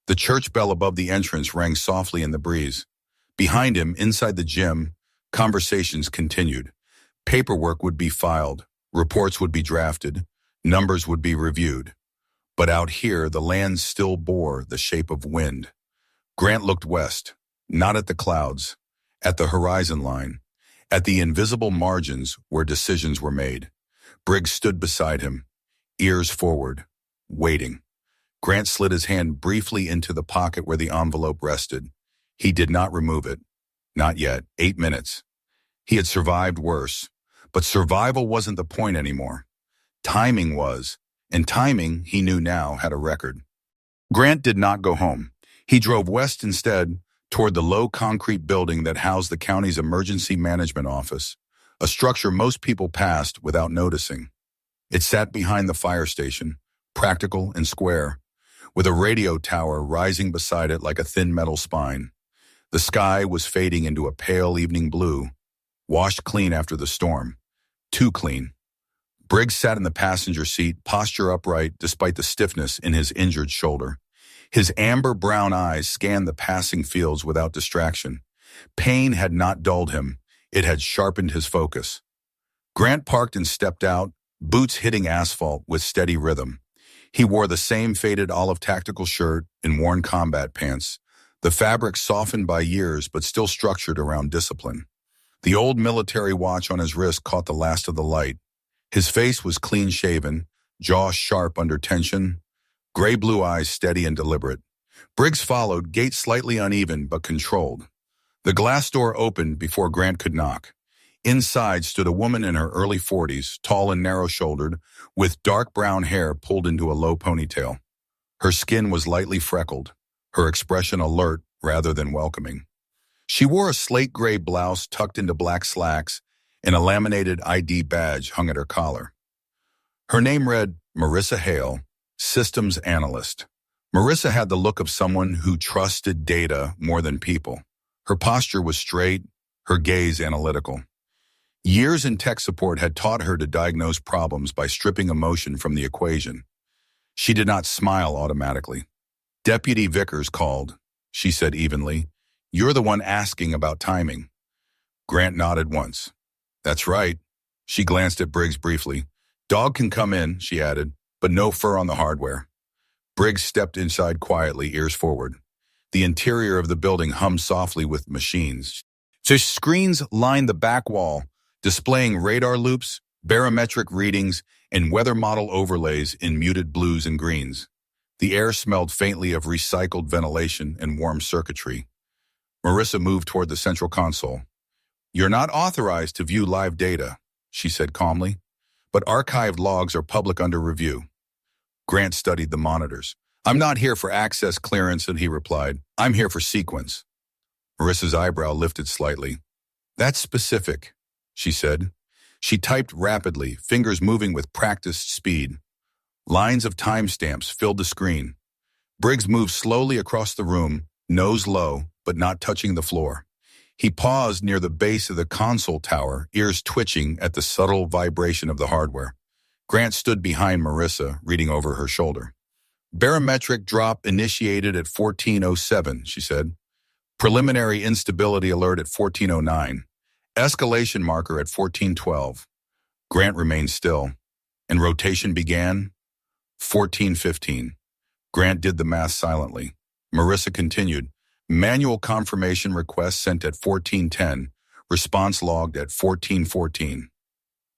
The church bell above the entrance rang softly in the breeze. Behind him, inside the gym, conversations continued. Paperwork would be filed, reports would be drafted, numbers would be reviewed. But out here, the land still bore the shape of wind. Grant looked west, not at the clouds, at the horizon line, at the invisible margins where decisions were made. Briggs stood beside him, ears forward, waiting. Grant slid his hand briefly into the pocket where the envelope rested. He did not remove it. Not yet. 8 minutes. He had survived worse. But survival wasn't the point anymore. Timing was, and timing, he knew now, had a record. Grant did not go home. He drove west instead, toward the low concrete building that housed the county's emergency management office, a structure most people passed without noticing. It sat behind the fire station, practical and square, with a radio tower rising beside it like a thin metal spine. The sky was fading into a pale evening blue, washed clean after the storm. Too clean. Briggs sat in the passenger seat, posture upright despite the stiffness in his injured shoulder. His amber-brown eyes scanned the passing fields without distraction. Pain had not dulled him. It had sharpened his focus. Grant parked and stepped out, boots hitting asphalt with steady rhythm. He wore the same faded olive tactical shirt and worn combat pants, the fabric softened by years but still structured around discipline. The old military watch on his wrist caught the last of the light. His face was clean-shaven, jaw sharp under tension, gray-blue eyes steady and deliberate. Briggs followed, gait slightly uneven but controlled. The glass door opened before Grant could knock. Inside stood a woman in her early 40s, tall and narrow-shouldered, with dark brown hair pulled into a low ponytail. Her skin was lightly freckled, her expression alert rather than welcoming. She wore a slate-gray blouse tucked into black slacks, and a laminated ID badge hung at her collar. Her name read Marissa Hale, Systems Analyst. Marissa had the look of someone who trusted data more than people. Her posture was straight, her gaze analytical. Years in tech support had taught her to diagnose problems by stripping emotion from the equation. She did not smile automatically. "Deputy Vickers called," she said evenly. "You're the one asking about timing." Grant nodded once. "That's right." She glanced at Briggs briefly. "Dog can come in," she added, "but no fur on the hardware." Briggs stepped inside quietly, ears forward. The interior of the building hummed softly with machines. The screens lined the back wall, displaying radar loops, barometric readings, and weather model overlays in muted blues and greens. The air smelled faintly of recycled ventilation and warm circuitry. Marissa moved toward the central console. "You're not authorized to view live data," she said calmly, "but archived logs are public under review." Grant studied the monitors. "I'm not here for access clearance," and he replied, "I'm here for sequence." Marissa's eyebrow lifted slightly. "That's specific," she said. She typed rapidly, fingers moving with practiced speed. Lines of timestamps filled the screen. Briggs moved slowly across the room, nose low, but not touching the floor. He paused near the base of the console tower, ears twitching at the subtle vibration of the hardware. Grant stood behind Marissa, reading over her shoulder. "Barometric drop initiated at 14:07, she said. "Preliminary instability alert at 14:09. Escalation marker at 14:12. Grant remained still. "And rotation began?" 14:15. Grant did the math silently. Marissa continued. "Manual confirmation request sent at 14:10. Response logged at 14:14.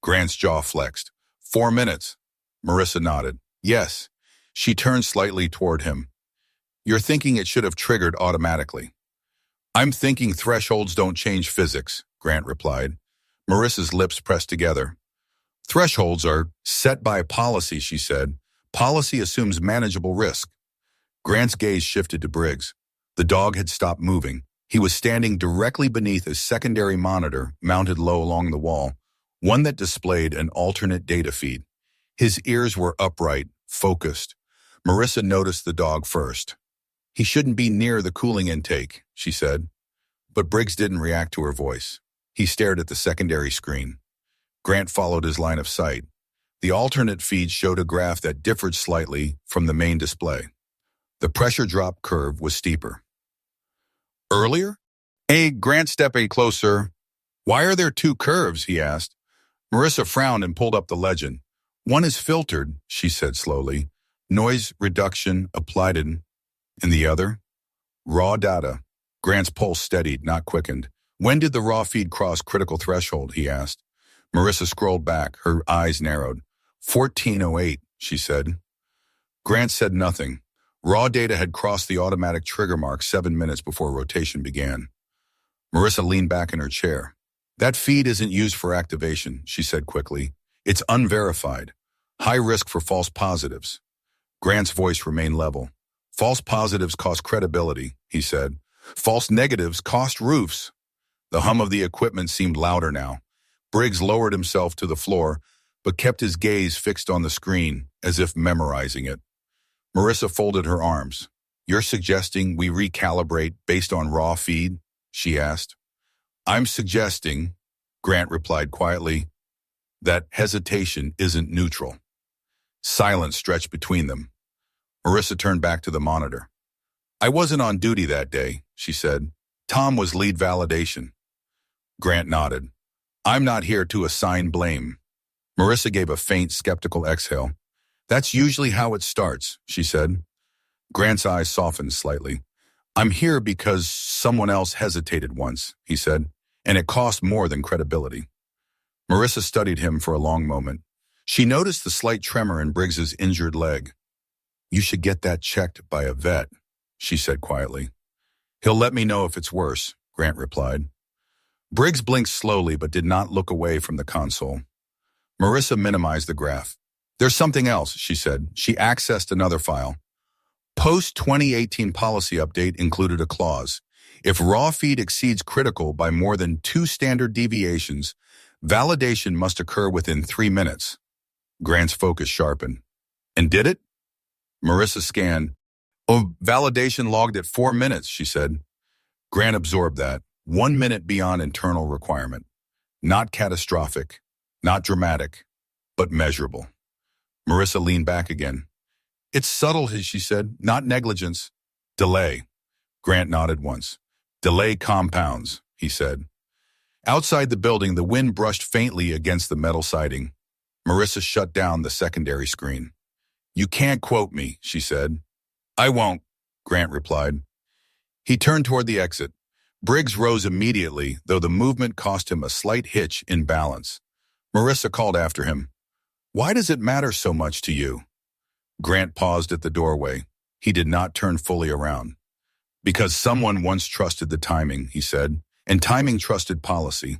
Grant's jaw flexed. 4 minutes. Marissa nodded. "Yes." She turned slightly toward him. "You're thinking it should have triggered automatically." "I'm thinking thresholds don't change physics," Grant replied. Marissa's lips pressed together. "Thresholds are set by policy," she said. "Policy assumes manageable risk." Grant's gaze shifted to Briggs. The dog had stopped moving. He was standing directly beneath a secondary monitor mounted low along the wall, one that displayed an alternate data feed. His ears were upright, focused. Marissa noticed the dog first. "He shouldn't be near the cooling intake," she said. But Briggs didn't react to her voice. He stared at the secondary screen. Grant followed his line of sight. The alternate feed showed a graph that differed slightly from the main display. The pressure drop curve was steeper. "Earlier?" Grant stepping closer. "Why are there two curves?" he asked. Marissa frowned and pulled up the legend. "One is filtered," she said slowly. "Noise reduction applied in the other? Raw data." Grant's pulse steadied, not quickened. "When did the raw feed cross critical threshold?" he asked. Marissa scrolled back, her eyes narrowed. 14:08, she said. Grant said nothing. Raw data had crossed the automatic trigger mark 7 minutes before rotation began. Marissa leaned back in her chair. "That feed isn't used for activation," she said quickly. "It's unverified. High risk for false positives." Grant's voice remained level. "False positives cost credibility," he said. "False negatives cost roofs." The hum of the equipment seemed louder now. Briggs lowered himself to the floor, but kept his gaze fixed on the screen, as if memorizing it. Marissa folded her arms. "You're suggesting we recalibrate based on raw feed?" she asked. "I'm suggesting," Grant replied quietly, "that hesitation isn't neutral." Silence stretched between them. Marissa turned back to the monitor. "I wasn't on duty that day," she said. "Tom was lead validation." Grant nodded. "I'm not here to assign blame." Marissa gave a faint, skeptical exhale. That's usually how it starts, she said. Grant's eyes softened slightly. I'm here because someone else hesitated once, he said, and it cost more than credibility. Marissa studied him for a long moment. She noticed the slight tremor in Briggs's injured leg. You should get that checked by a vet, she said quietly. He'll let me know if it's worse, Grant replied. Briggs blinked slowly but did not look away from the console. Marissa minimized the graph. There's something else, she said. She accessed another file. Post-2018 policy update included a clause. If raw feed exceeds critical by more than 2 standard deviations, validation must occur within 3 minutes. Grant's focus sharpened. And did it? Marissa scanned. Oh, validation logged at 4 minutes, she said. Grant absorbed that. 1 minute beyond internal requirement. Not catastrophic, not dramatic, but measurable. Marissa leaned back again. It's subtle, she said, not negligence. Delay. Grant nodded once. Delay compounds, he said. Outside the building, the wind brushed faintly against the metal siding. Marissa shut down the secondary screen. You can't quote me, she said. I won't, Grant replied. He turned toward the exit. Briggs rose immediately, though the movement cost him a slight hitch in balance. Marissa called after him. Why does it matter so much to you? Grant paused at the doorway. He did not turn fully around. Because someone once trusted the timing, he said, and timing trusted policy.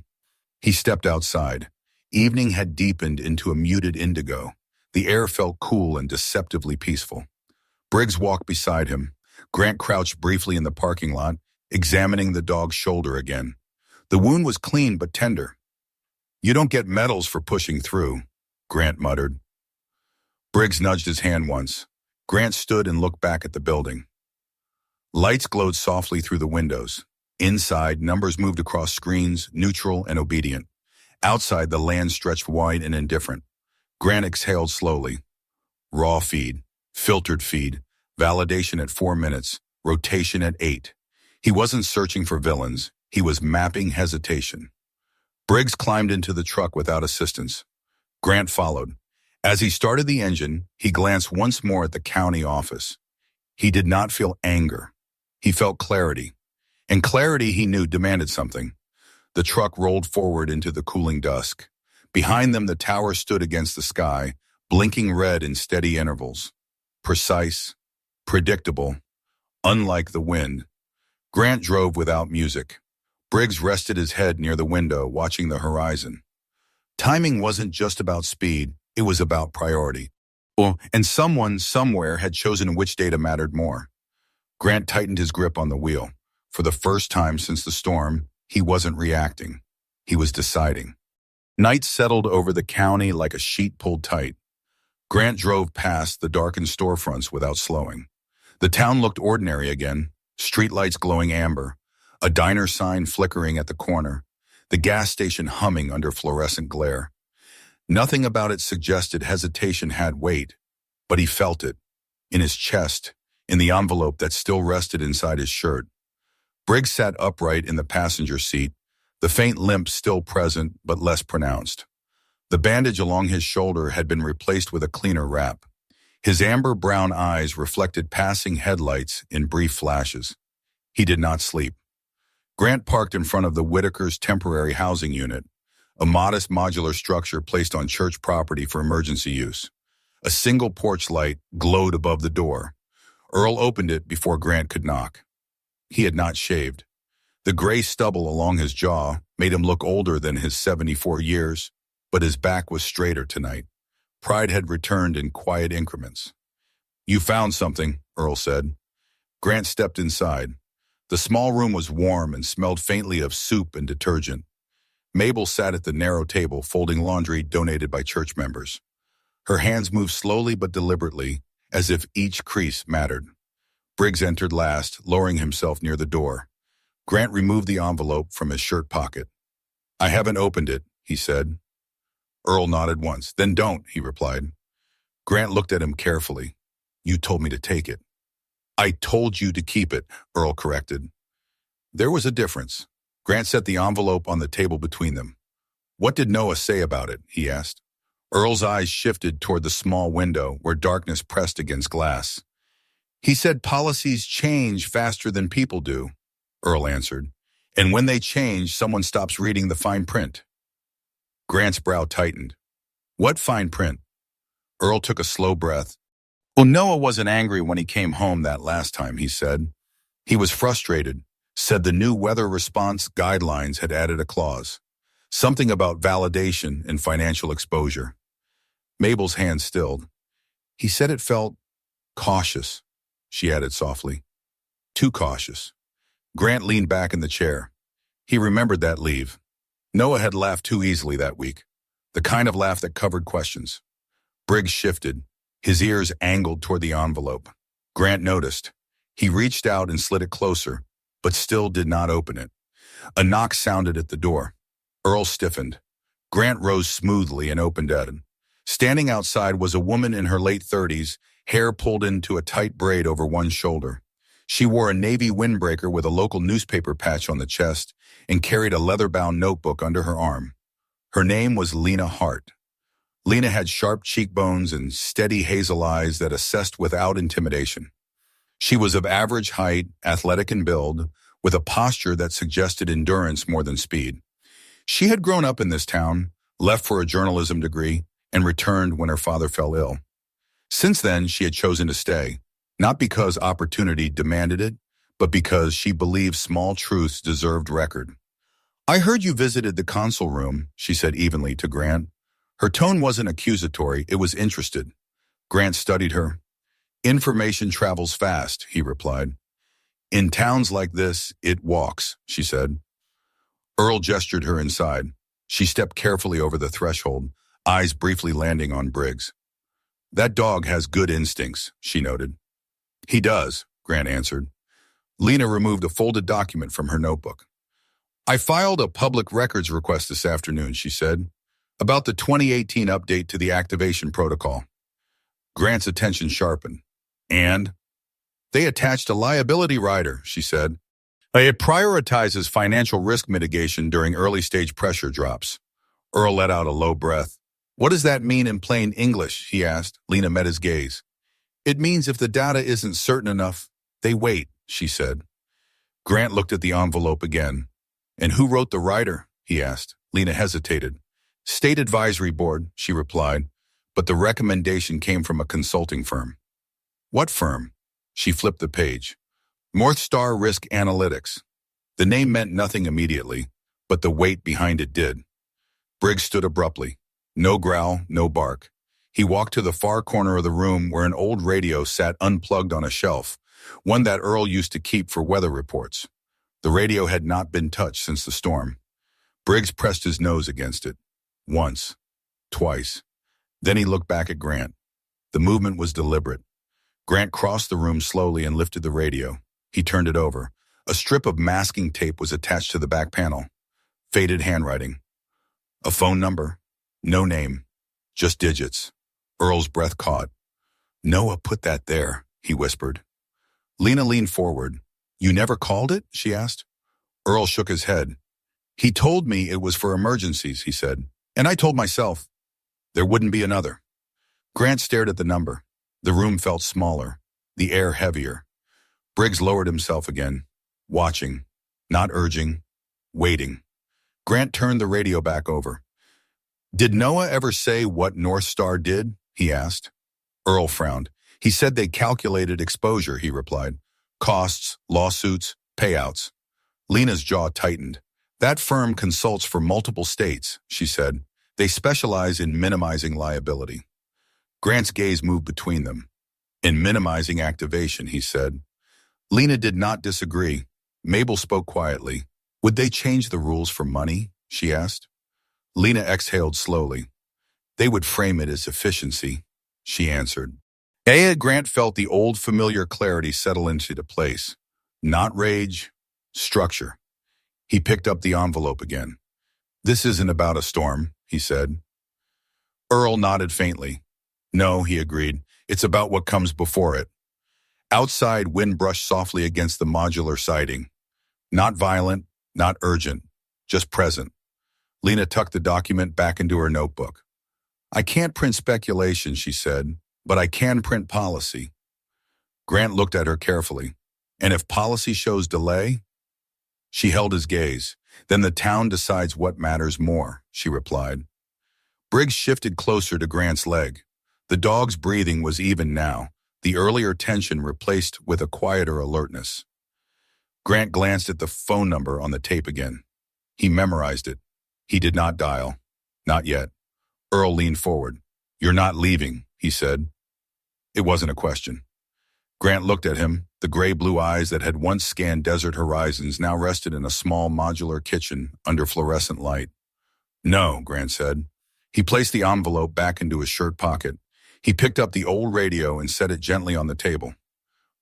He stepped outside. Evening had deepened into a muted indigo. The air felt cool and deceptively peaceful. Briggs walked beside him. Grant crouched briefly in the parking lot, examining the dog's shoulder again. The wound was clean but tender. You don't get medals for pushing through, Grant muttered. Briggs nudged his hand once. Grant stood and looked back at the building. Lights glowed softly through the windows. Inside, numbers moved across screens, neutral and obedient. Outside, the land stretched wide and indifferent. Grant exhaled slowly. Raw feed, filtered feed, validation at 4 minutes, rotation at 8. He wasn't searching for villains. He was mapping hesitation. Briggs climbed into the truck without assistance. Grant followed. As he started the engine, he glanced once more at the county office. He did not feel anger. He felt clarity. And clarity, he knew, demanded something. The truck rolled forward into the cooling dusk. Behind them, the tower stood against the sky, blinking red in steady intervals. Precise, predictable, unlike the wind. Grant drove without music. Briggs rested his head near the window, watching the horizon. Timing wasn't just about speed. It was about priority. And someone, somewhere, had chosen which data mattered more. Grant tightened his grip on the wheel. For the first time since the storm, he wasn't reacting. He was deciding. Night settled over the county like a sheet pulled tight. Grant drove past the darkened storefronts without slowing. The town looked ordinary again, streetlights glowing amber, a diner sign flickering at the corner, the gas station humming under fluorescent glare. Nothing about it suggested hesitation had weight, but he felt it, in his chest, in the envelope that still rested inside his shirt. Briggs sat upright in the passenger seat, the faint limp still present but less pronounced. The bandage along his shoulder had been replaced with a cleaner wrap. His amber-brown eyes reflected passing headlights in brief flashes. He did not sleep. Grant parked in front of the Whitaker's temporary housing unit, a modest modular structure placed on church property for emergency use. A single porch light glowed above the door. Earl opened it before Grant could knock. He had not shaved. The gray stubble along his jaw made him look older than his 74 years, but his back was straighter tonight. Pride had returned in quiet increments. You found something, Earl said. Grant stepped inside. The small room was warm and smelled faintly of soup and detergent. Mabel sat at the narrow table folding laundry donated by church members. Her hands moved slowly but deliberately, as if each crease mattered. Briggs entered last, lowering himself near the door. Grant removed the envelope from his shirt pocket. I haven't opened it, he said. Earl nodded once. Then don't, he replied. Grant looked at him carefully. You told me to take it. I told you to keep it, Earl corrected. There was a difference. Grant set the envelope on the table between them. What did Noah say about it? He asked. Earl's eyes shifted toward the small window where darkness pressed against glass. He said policies change faster than people do, Earl answered. And when they change, someone stops reading the fine print. Grant's brow tightened. What fine print? Earl took a slow breath. Well, Noah wasn't angry when he came home that last time, he said. He was frustrated, said the new weather response guidelines had added a clause. Something about validation and financial exposure. Mabel's hand stilled. He said it felt cautious, she added softly. Too cautious. Grant leaned back in the chair. He remembered that leave. Noah had laughed too easily that week, the kind of laugh that covered questions. Briggs shifted, his ears angled toward the envelope. Grant noticed. He reached out and slid it closer, but still did not open it. A knock sounded at the door. Earl stiffened. Grant rose smoothly and opened at it. Standing outside was a woman in her late 30s, hair pulled into a tight braid over one shoulder. She wore a navy windbreaker with a local newspaper patch on the chest and carried a leather-bound notebook under her arm. Her name was Lena Hart. Lena had sharp cheekbones and steady hazel eyes that assessed without intimidation. She was of average height, athletic in build, with a posture that suggested endurance more than speed. She had grown up in this town, left for a journalism degree, and returned when her father fell ill. Since then, she had chosen to stay, not because opportunity demanded it, but because she believed small truths deserved record. I heard you visited the console room, she said evenly to Grant. Her tone wasn't accusatory, it was interested. Grant studied her. Information travels fast, he replied. In towns like this, it walks, she said. Earl gestured her inside. She stepped carefully over the threshold, eyes briefly landing on Briggs. That dog has good instincts, she noted. He does, Grant answered. Lena removed a folded document from her notebook. I filed a public records request this afternoon, she said, about the 2018 update to the activation protocol. Grant's attention sharpened. And? They attached a liability rider, she said. It prioritizes financial risk mitigation during early-stage pressure drops. Earl let out a low breath. What does that mean in plain English, he asked. Lena met his gaze. It means if the data isn't certain enough, they wait, she said. Grant looked at the envelope again. And who wrote the rider, he asked. Lena hesitated. State Advisory Board, she replied, but the recommendation came from a consulting firm. What firm? She flipped the page. North Star Risk Analytics. The name meant nothing immediately, but the weight behind it did. Briggs stood abruptly. No growl, no bark. He walked to the far corner of the room where an old radio sat unplugged on a shelf, one that Earl used to keep for weather reports. The radio had not been touched since the storm. Briggs pressed his nose against it. Once. Twice. Then he looked back at Grant. The movement was deliberate. Grant crossed the room slowly and lifted the radio. He turned it over. A strip of masking tape was attached to the back panel. Faded handwriting. A phone number. No name. Just digits. Earl's breath caught. Noah put that there, he whispered. Lena leaned forward. You never called it? She asked. Earl shook his head. He told me it was for emergencies, he said. And I told myself there wouldn't be another. Grant stared at the number. The room felt smaller, the air heavier. Briggs lowered himself again, watching, not urging, waiting. Grant turned the radio back over. Did Noah ever say what North Star did? He asked. Earl frowned. He said they calculated exposure, he replied. Costs, lawsuits, payouts. Lena's jaw tightened. That firm consults for multiple states, she said. They specialize in minimizing liability. Grant's gaze moved between them. In minimizing activation, he said. Lena did not disagree. Mabel spoke quietly. Would they change the rules for money? She asked. Lena exhaled slowly. They would frame it as efficiency, she answered. Grant felt the old familiar clarity settle into place. Not rage, structure. He picked up the envelope again. This isn't about a storm, he said. Earl nodded faintly. No, he agreed. It's about what comes before it. Outside, wind brushed softly against the modular siding. Not violent, not urgent, just present. Lena tucked the document back into her notebook. I can't print speculation, she said, but I can print policy. Grant looked at her carefully. And if policy shows delay? She held his gaze. Then the town decides what matters more, she replied. Briggs shifted closer to Grant's leg. The dog's breathing was even now, the earlier tension replaced with a quieter alertness. Grant glanced at the phone number on the tape again. He memorized it. He did not dial. Not yet. Earl leaned forward. You're not leaving, he said. It wasn't a question. Grant looked at him. The gray-blue eyes that had once scanned desert horizons now rested in a small modular kitchen under fluorescent light. No, Grant said. He placed the envelope back into his shirt pocket. He picked up the old radio and set it gently on the table.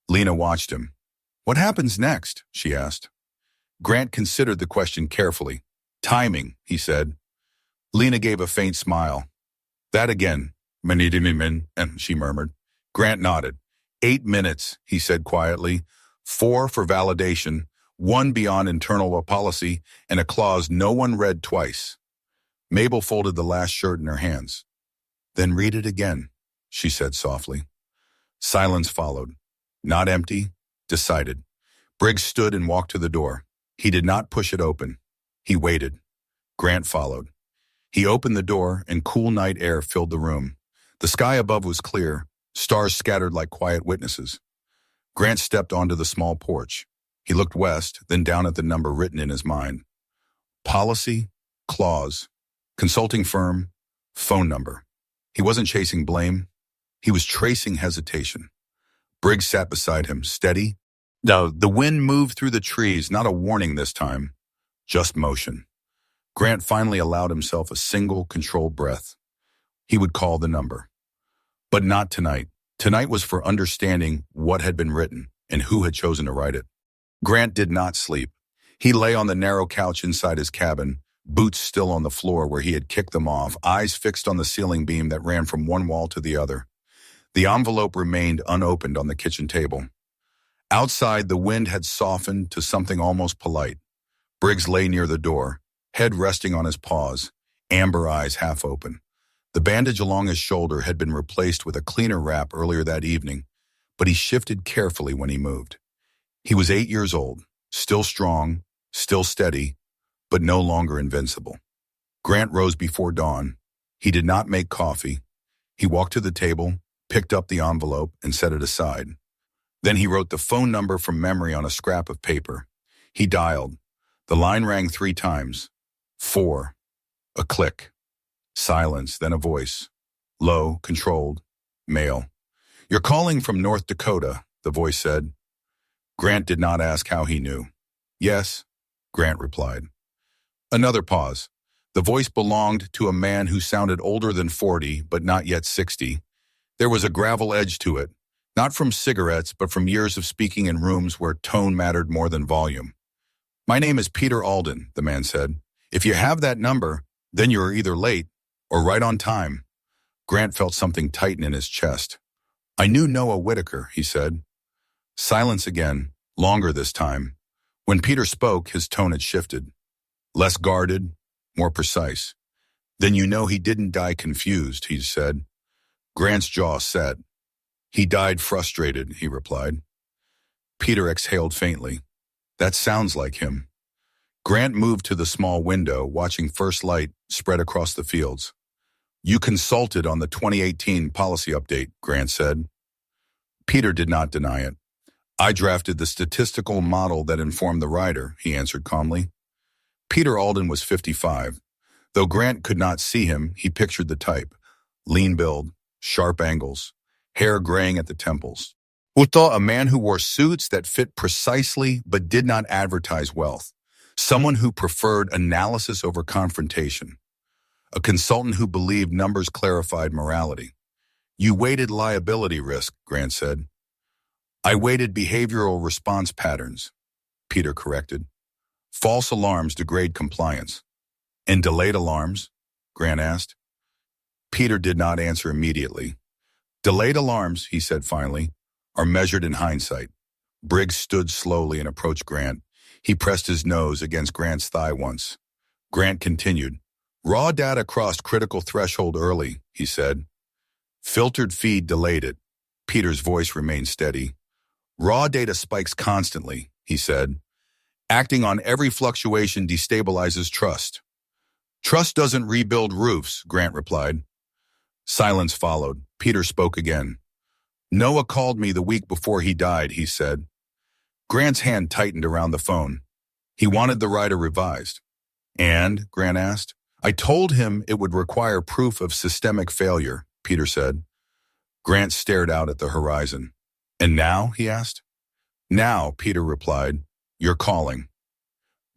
Lena watched him. What happens next? She asked. Grant considered the question carefully. Timing, he said. Lena gave a faint smile. That again, and she murmured. Grant nodded. 8 minutes, he said quietly. 4 for validation, 1 beyond internal policy, and a clause no one read twice. Mabel folded the last shirt in her hands. Then read it again, she said softly. Silence followed. Not empty, decided. Briggs stood and walked to the door. He did not push it open. He waited. Grant followed. He opened the door and cool night air filled the room. The sky above was clear, stars scattered like quiet witnesses. Grant stepped onto the small porch. He looked west, then down at the number written in his mind. Policy, clause, consulting firm, phone number. He wasn't chasing blame. He was tracing hesitation. Briggs sat beside him, steady. No, the wind moved through the trees, not a warning this time, just motion. Grant finally allowed himself a single, controlled breath. He would call the number. But not tonight. Tonight was for understanding what had been written and who had chosen to write it. Grant did not sleep. He lay on the narrow couch inside his cabin, boots still on the floor where he had kicked them off, eyes fixed on the ceiling beam that ran from one wall to the other. The envelope remained unopened on the kitchen table. Outside, the wind had softened to something almost polite. Briggs lay near the door, head resting on his paws, amber eyes half open. The bandage along his shoulder had been replaced with a cleaner wrap earlier that evening, but he shifted carefully when he moved. He was 8 years old, still strong, still steady, but no longer invincible. Grant rose before dawn. He did not make coffee. He walked to the table, picked up the envelope, and set it aside. Then he wrote the phone number from memory on a scrap of paper. He dialed. The line rang 3 times. 4. A click. Silence, then a voice. Low, controlled, male. You're calling from North Dakota, the voice said. Grant did not ask how he knew. Yes, Grant replied. Another pause. The voice belonged to a man who sounded older than 40, but not yet 60. There was a gravel edge to it, not from cigarettes, but from years of speaking in rooms where tone mattered more than volume. My name is Peter Alden, the man said. If you have that number, then you are either late or right on time. Grant felt something tighten in his chest. I knew Noah Whitaker, he said. Silence again, longer this time. When Peter spoke, his tone had shifted. Less guarded, more precise. Then you know he didn't die confused, he said. Grant's jaw set. He died frustrated, he replied. Peter exhaled faintly. That sounds like him. Grant moved to the small window, watching first light spread across the fields. You consulted on the 2018 policy update, Grant said. Peter did not deny it. I drafted the statistical model that informed the rider, he answered calmly. Peter Alden was 55. Though Grant could not see him, he pictured the type. Lean build, sharp angles, hair graying at the temples. A man who wore suits that fit precisely but did not advertise wealth. Someone who preferred analysis over confrontation. A consultant who believed numbers clarified morality. You weighted liability risk, Grant said. I weighted behavioral response patterns, Peter corrected. False alarms degrade compliance. And delayed alarms? Grant asked. Peter did not answer immediately. Delayed alarms, he said finally, are measured in hindsight. Briggs stood slowly and approached Grant. He pressed his nose against Grant's thigh once. Grant continued. Raw data crossed critical threshold early, he said. Filtered feed delayed it. Peter's voice remained steady. Raw data spikes constantly, he said. Acting on every fluctuation destabilizes trust. Trust doesn't rebuild roofs, Grant replied. Silence followed. Peter spoke again. Noah called me the week before he died, he said. Grant's hand tightened around the phone. He wanted the rider revised. And, Grant asked, I told him it would require proof of systemic failure, Peter said. Grant stared out at the horizon. And now, he asked. Now, Peter replied, you're calling.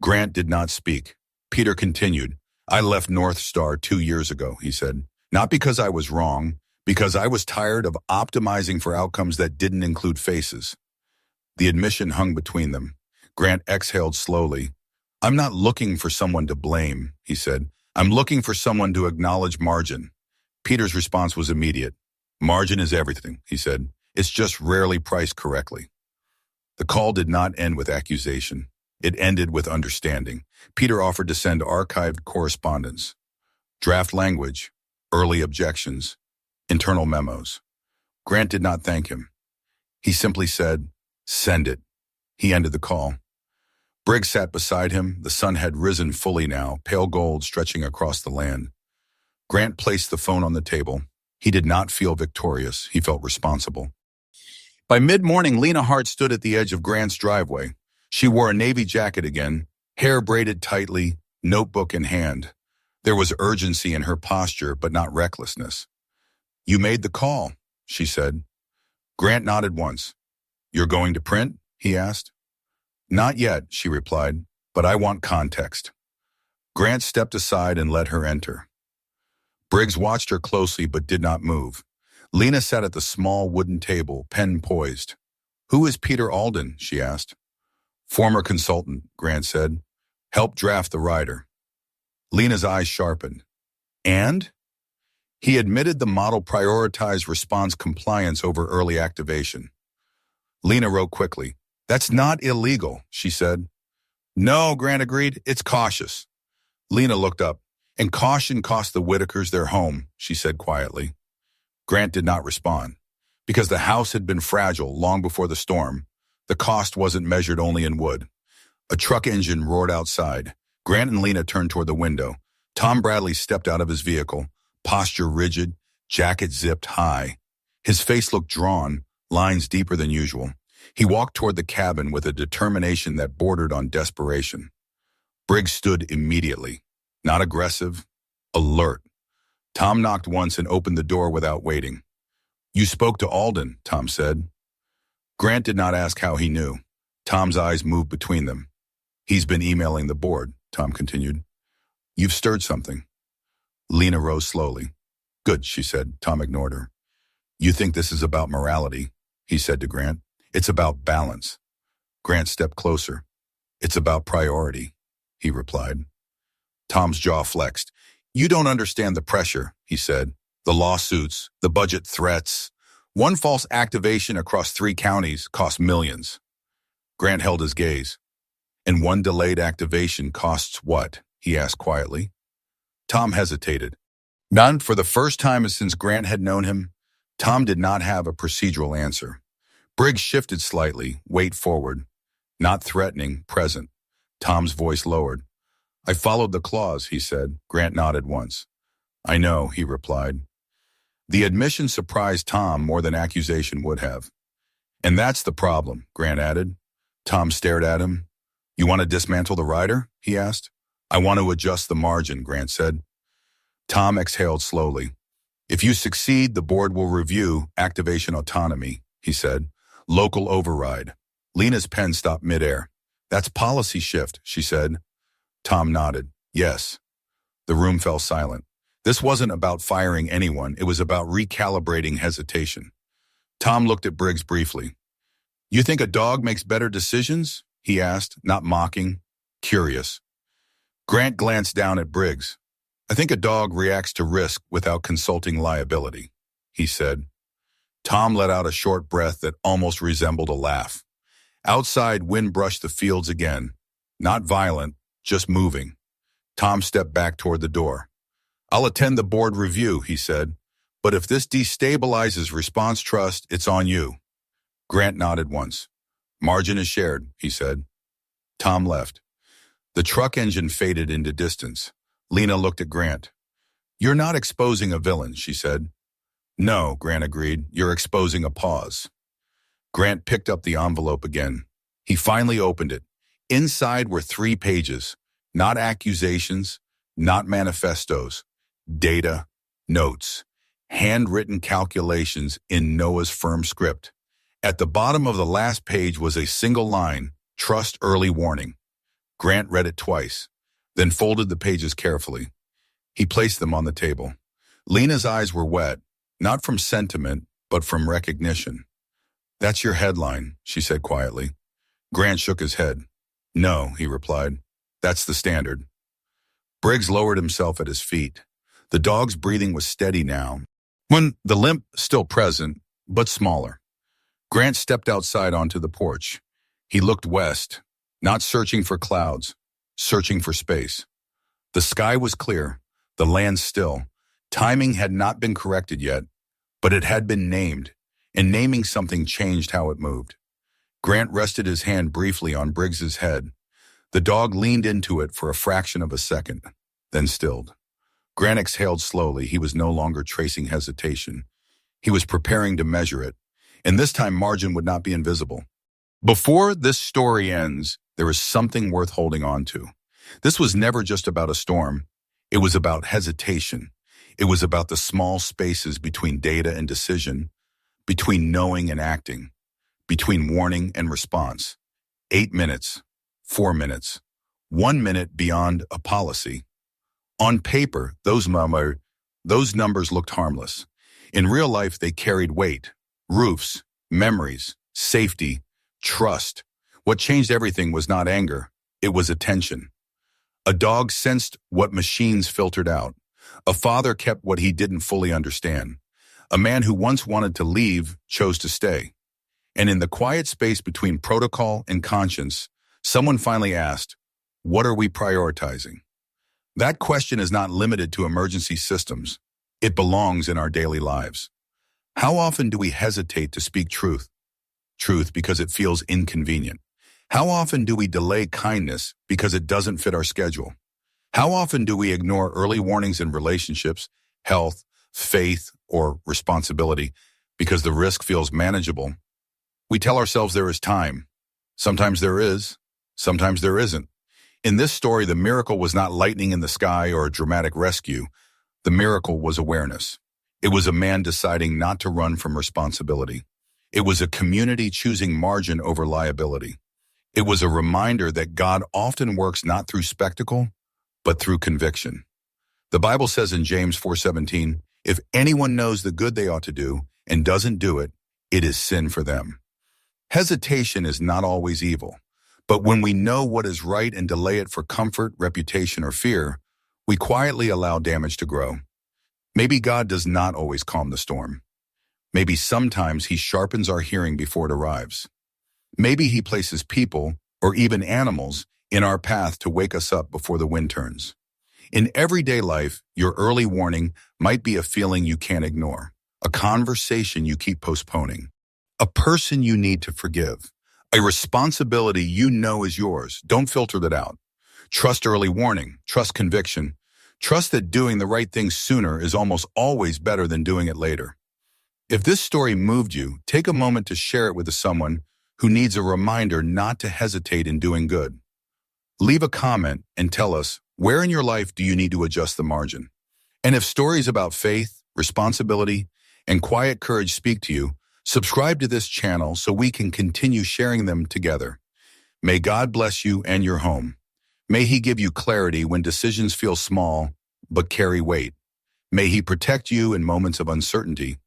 Grant did not speak. Peter continued. I left North Star 2 years ago, he said. Not because I was wrong, because I was tired of optimizing for outcomes that didn't include faces. The admission hung between them. Grant exhaled slowly. I'm not looking for someone to blame, he said. I'm looking for someone to acknowledge margin. Peter's response was immediate. Margin is everything, he said. It's just rarely priced correctly. The call did not end with accusation. It ended with understanding. Peter offered to send archived correspondence, draft language, early objections, internal memos. Grant did not thank him. He simply said, send it. He ended the call. Briggs sat beside him. The sun had risen fully now, pale gold stretching across the land. Grant placed the phone on the table. He did not feel victorious. He felt responsible. By mid-morning, Lena Hart stood at the edge of Grant's driveway. She wore a navy jacket again, hair braided tightly, notebook in hand. There was urgency in her posture, but not recklessness. You made the call, she said. Grant nodded once. You're going to print? He asked. Not yet, she replied, but I want context. Grant stepped aside and let her enter. Briggs watched her closely but did not move. Lena sat at the small wooden table, pen poised. Who is Peter Alden? She asked. Former consultant, Grant said. Helped draft the rider. Lena's eyes sharpened. And? He admitted the model prioritized response compliance over early activation. Lena wrote quickly. That's not illegal, she said. No, Grant agreed. It's cautious. Lena looked up. And caution cost the Whitakers their home, she said quietly. Grant did not respond. Because the house had been fragile long before the storm, the cost wasn't measured only in wood. A truck engine roared outside. Grant and Lena turned toward the window. Tom Bradley stepped out of his vehicle, posture rigid, jacket zipped high. His face looked drawn, lines deeper than usual. He walked toward the cabin with a determination that bordered on desperation. Briggs stood immediately. Not aggressive, alert. Tom knocked once and opened the door without waiting. You spoke to Alden, Tom said. Grant did not ask how he knew. Tom's eyes moved between them. He's been emailing the board, Tom continued. You've stirred something. Lena rose slowly. Good, she said. Tom ignored her. You think this is about morality, he said to Grant. It's about balance. Grant stepped closer. It's about priority, he replied. Tom's jaw flexed. You don't understand the pressure, he said. The lawsuits, the budget threats. One false activation across 3 counties costs millions. Grant held his gaze. And one delayed activation costs what? He asked quietly. Tom hesitated. None. For the first time since Grant had known him, Tom did not have a procedural answer. Briggs shifted slightly, weight forward. Not threatening, present. Tom's voice lowered. I followed the clause, he said. Grant nodded once. I know, he replied. The admission surprised Tom more than accusation would have. And that's the problem, Grant added. Tom stared at him. You want to dismantle the rider? He asked. I want to adjust the margin, Grant said. Tom exhaled slowly. If you succeed, the board will review activation autonomy, he said. Local override. Lena's pen stopped midair. That's policy shift, she said. Tom nodded. Yes. The room fell silent. This wasn't about firing anyone. It was about recalibrating hesitation. Tom looked at Briggs briefly. You think a dog makes better decisions? He asked, not mocking, curious. Grant glanced down at Briggs. I think a dog reacts to risk without consulting liability, he said. Tom let out a short breath that almost resembled a laugh. Outside, wind brushed the fields again. Not violent, just moving. Tom stepped back toward the door. I'll attend the board review, he said. But if this destabilizes response trust, it's on you. Grant nodded once. Margin is shared, he said. Tom left. The truck engine faded into distance. Lena looked at Grant. You're not exposing a villain, she said. No, Grant agreed. You're exposing a pause. Grant picked up the envelope again. He finally opened it. Inside were 3 pages. Not accusations, not manifestos. Data, notes, handwritten calculations in Noah's firm script. At the bottom of the last page was a single line, trust early warning. Grant read it twice, then folded the pages carefully. He placed them on the table. Lena's eyes were wet, not from sentiment, but from recognition. That's your headline, she said quietly. Grant shook his head. No, he replied. That's the standard. Briggs lowered himself at his feet. The dog's breathing was steady now, the limp still present, but smaller. Grant stepped outside onto the porch. He looked west, not searching for clouds, searching for space. The sky was clear, the land still. Timing had not been corrected yet, but it had been named, and naming something changed how it moved. Grant rested his hand briefly on Briggs's head. The dog leaned into it for a fraction of a second, then stilled. Grant exhaled slowly. He was no longer tracing hesitation. He was preparing to measure it, and this time margin would not be invisible. Before this story ends, there is something worth holding on to. This was never just about a storm. It was about hesitation. It was about the small spaces between data and decision, between knowing and acting, between warning and response. 8 minutes, 4 minutes, 1 minute beyond a policy. On paper, those numbers looked harmless. In real life, they carried weight, roofs, memories, safety, trust. What changed everything was not anger, it was attention. A dog sensed what machines filtered out. A father kept what he didn't fully understand. A man who once wanted to leave chose to stay. And in the quiet space between protocol and conscience, someone finally asked, what are we prioritizing? That question is not limited to emergency systems. It belongs in our daily lives. How often do we hesitate to speak truth? Truth because it feels inconvenient. How often do we delay kindness because it doesn't fit our schedule? How often do we ignore early warnings in relationships, health, faith, or responsibility because the risk feels manageable? We tell ourselves there is time. Sometimes there is, sometimes there isn't. In this story, the miracle was not lightning in the sky or a dramatic rescue. The miracle was awareness. It was a man deciding not to run from responsibility. It was a community choosing margin over liability. It was a reminder that God often works not through spectacle, but through conviction. The Bible says in James 4:17, if anyone knows the good they ought to do and doesn't do it, it is sin for them. Hesitation is not always evil. But when we know what is right and delay it for comfort, reputation, or fear, we quietly allow damage to grow. Maybe God does not always calm the storm. Maybe sometimes he sharpens our hearing before it arrives. Maybe he places people, or even animals, in our path to wake us up before the wind turns. In everyday life, your early warning might be a feeling you can't ignore, a conversation you keep postponing, a person you need to forgive, a responsibility you know is yours. Don't filter that out. Trust early warning. Trust conviction. Trust that doing the right thing sooner is almost always better than doing it later. If this story moved you, take a moment to share it with someone who needs a reminder not to hesitate in doing good. Leave a comment and tell us, where in your life do you need to adjust the margin? And if stories about faith, responsibility, and quiet courage speak to you, subscribe to this channel so we can continue sharing them together. May God bless you and your home. May he give you clarity when decisions feel small but carry weight. May he protect you in moments of uncertainty.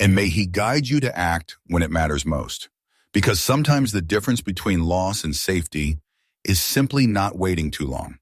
And may he guide you to act when it matters most. Because sometimes the difference between loss and safety is simply not waiting too long.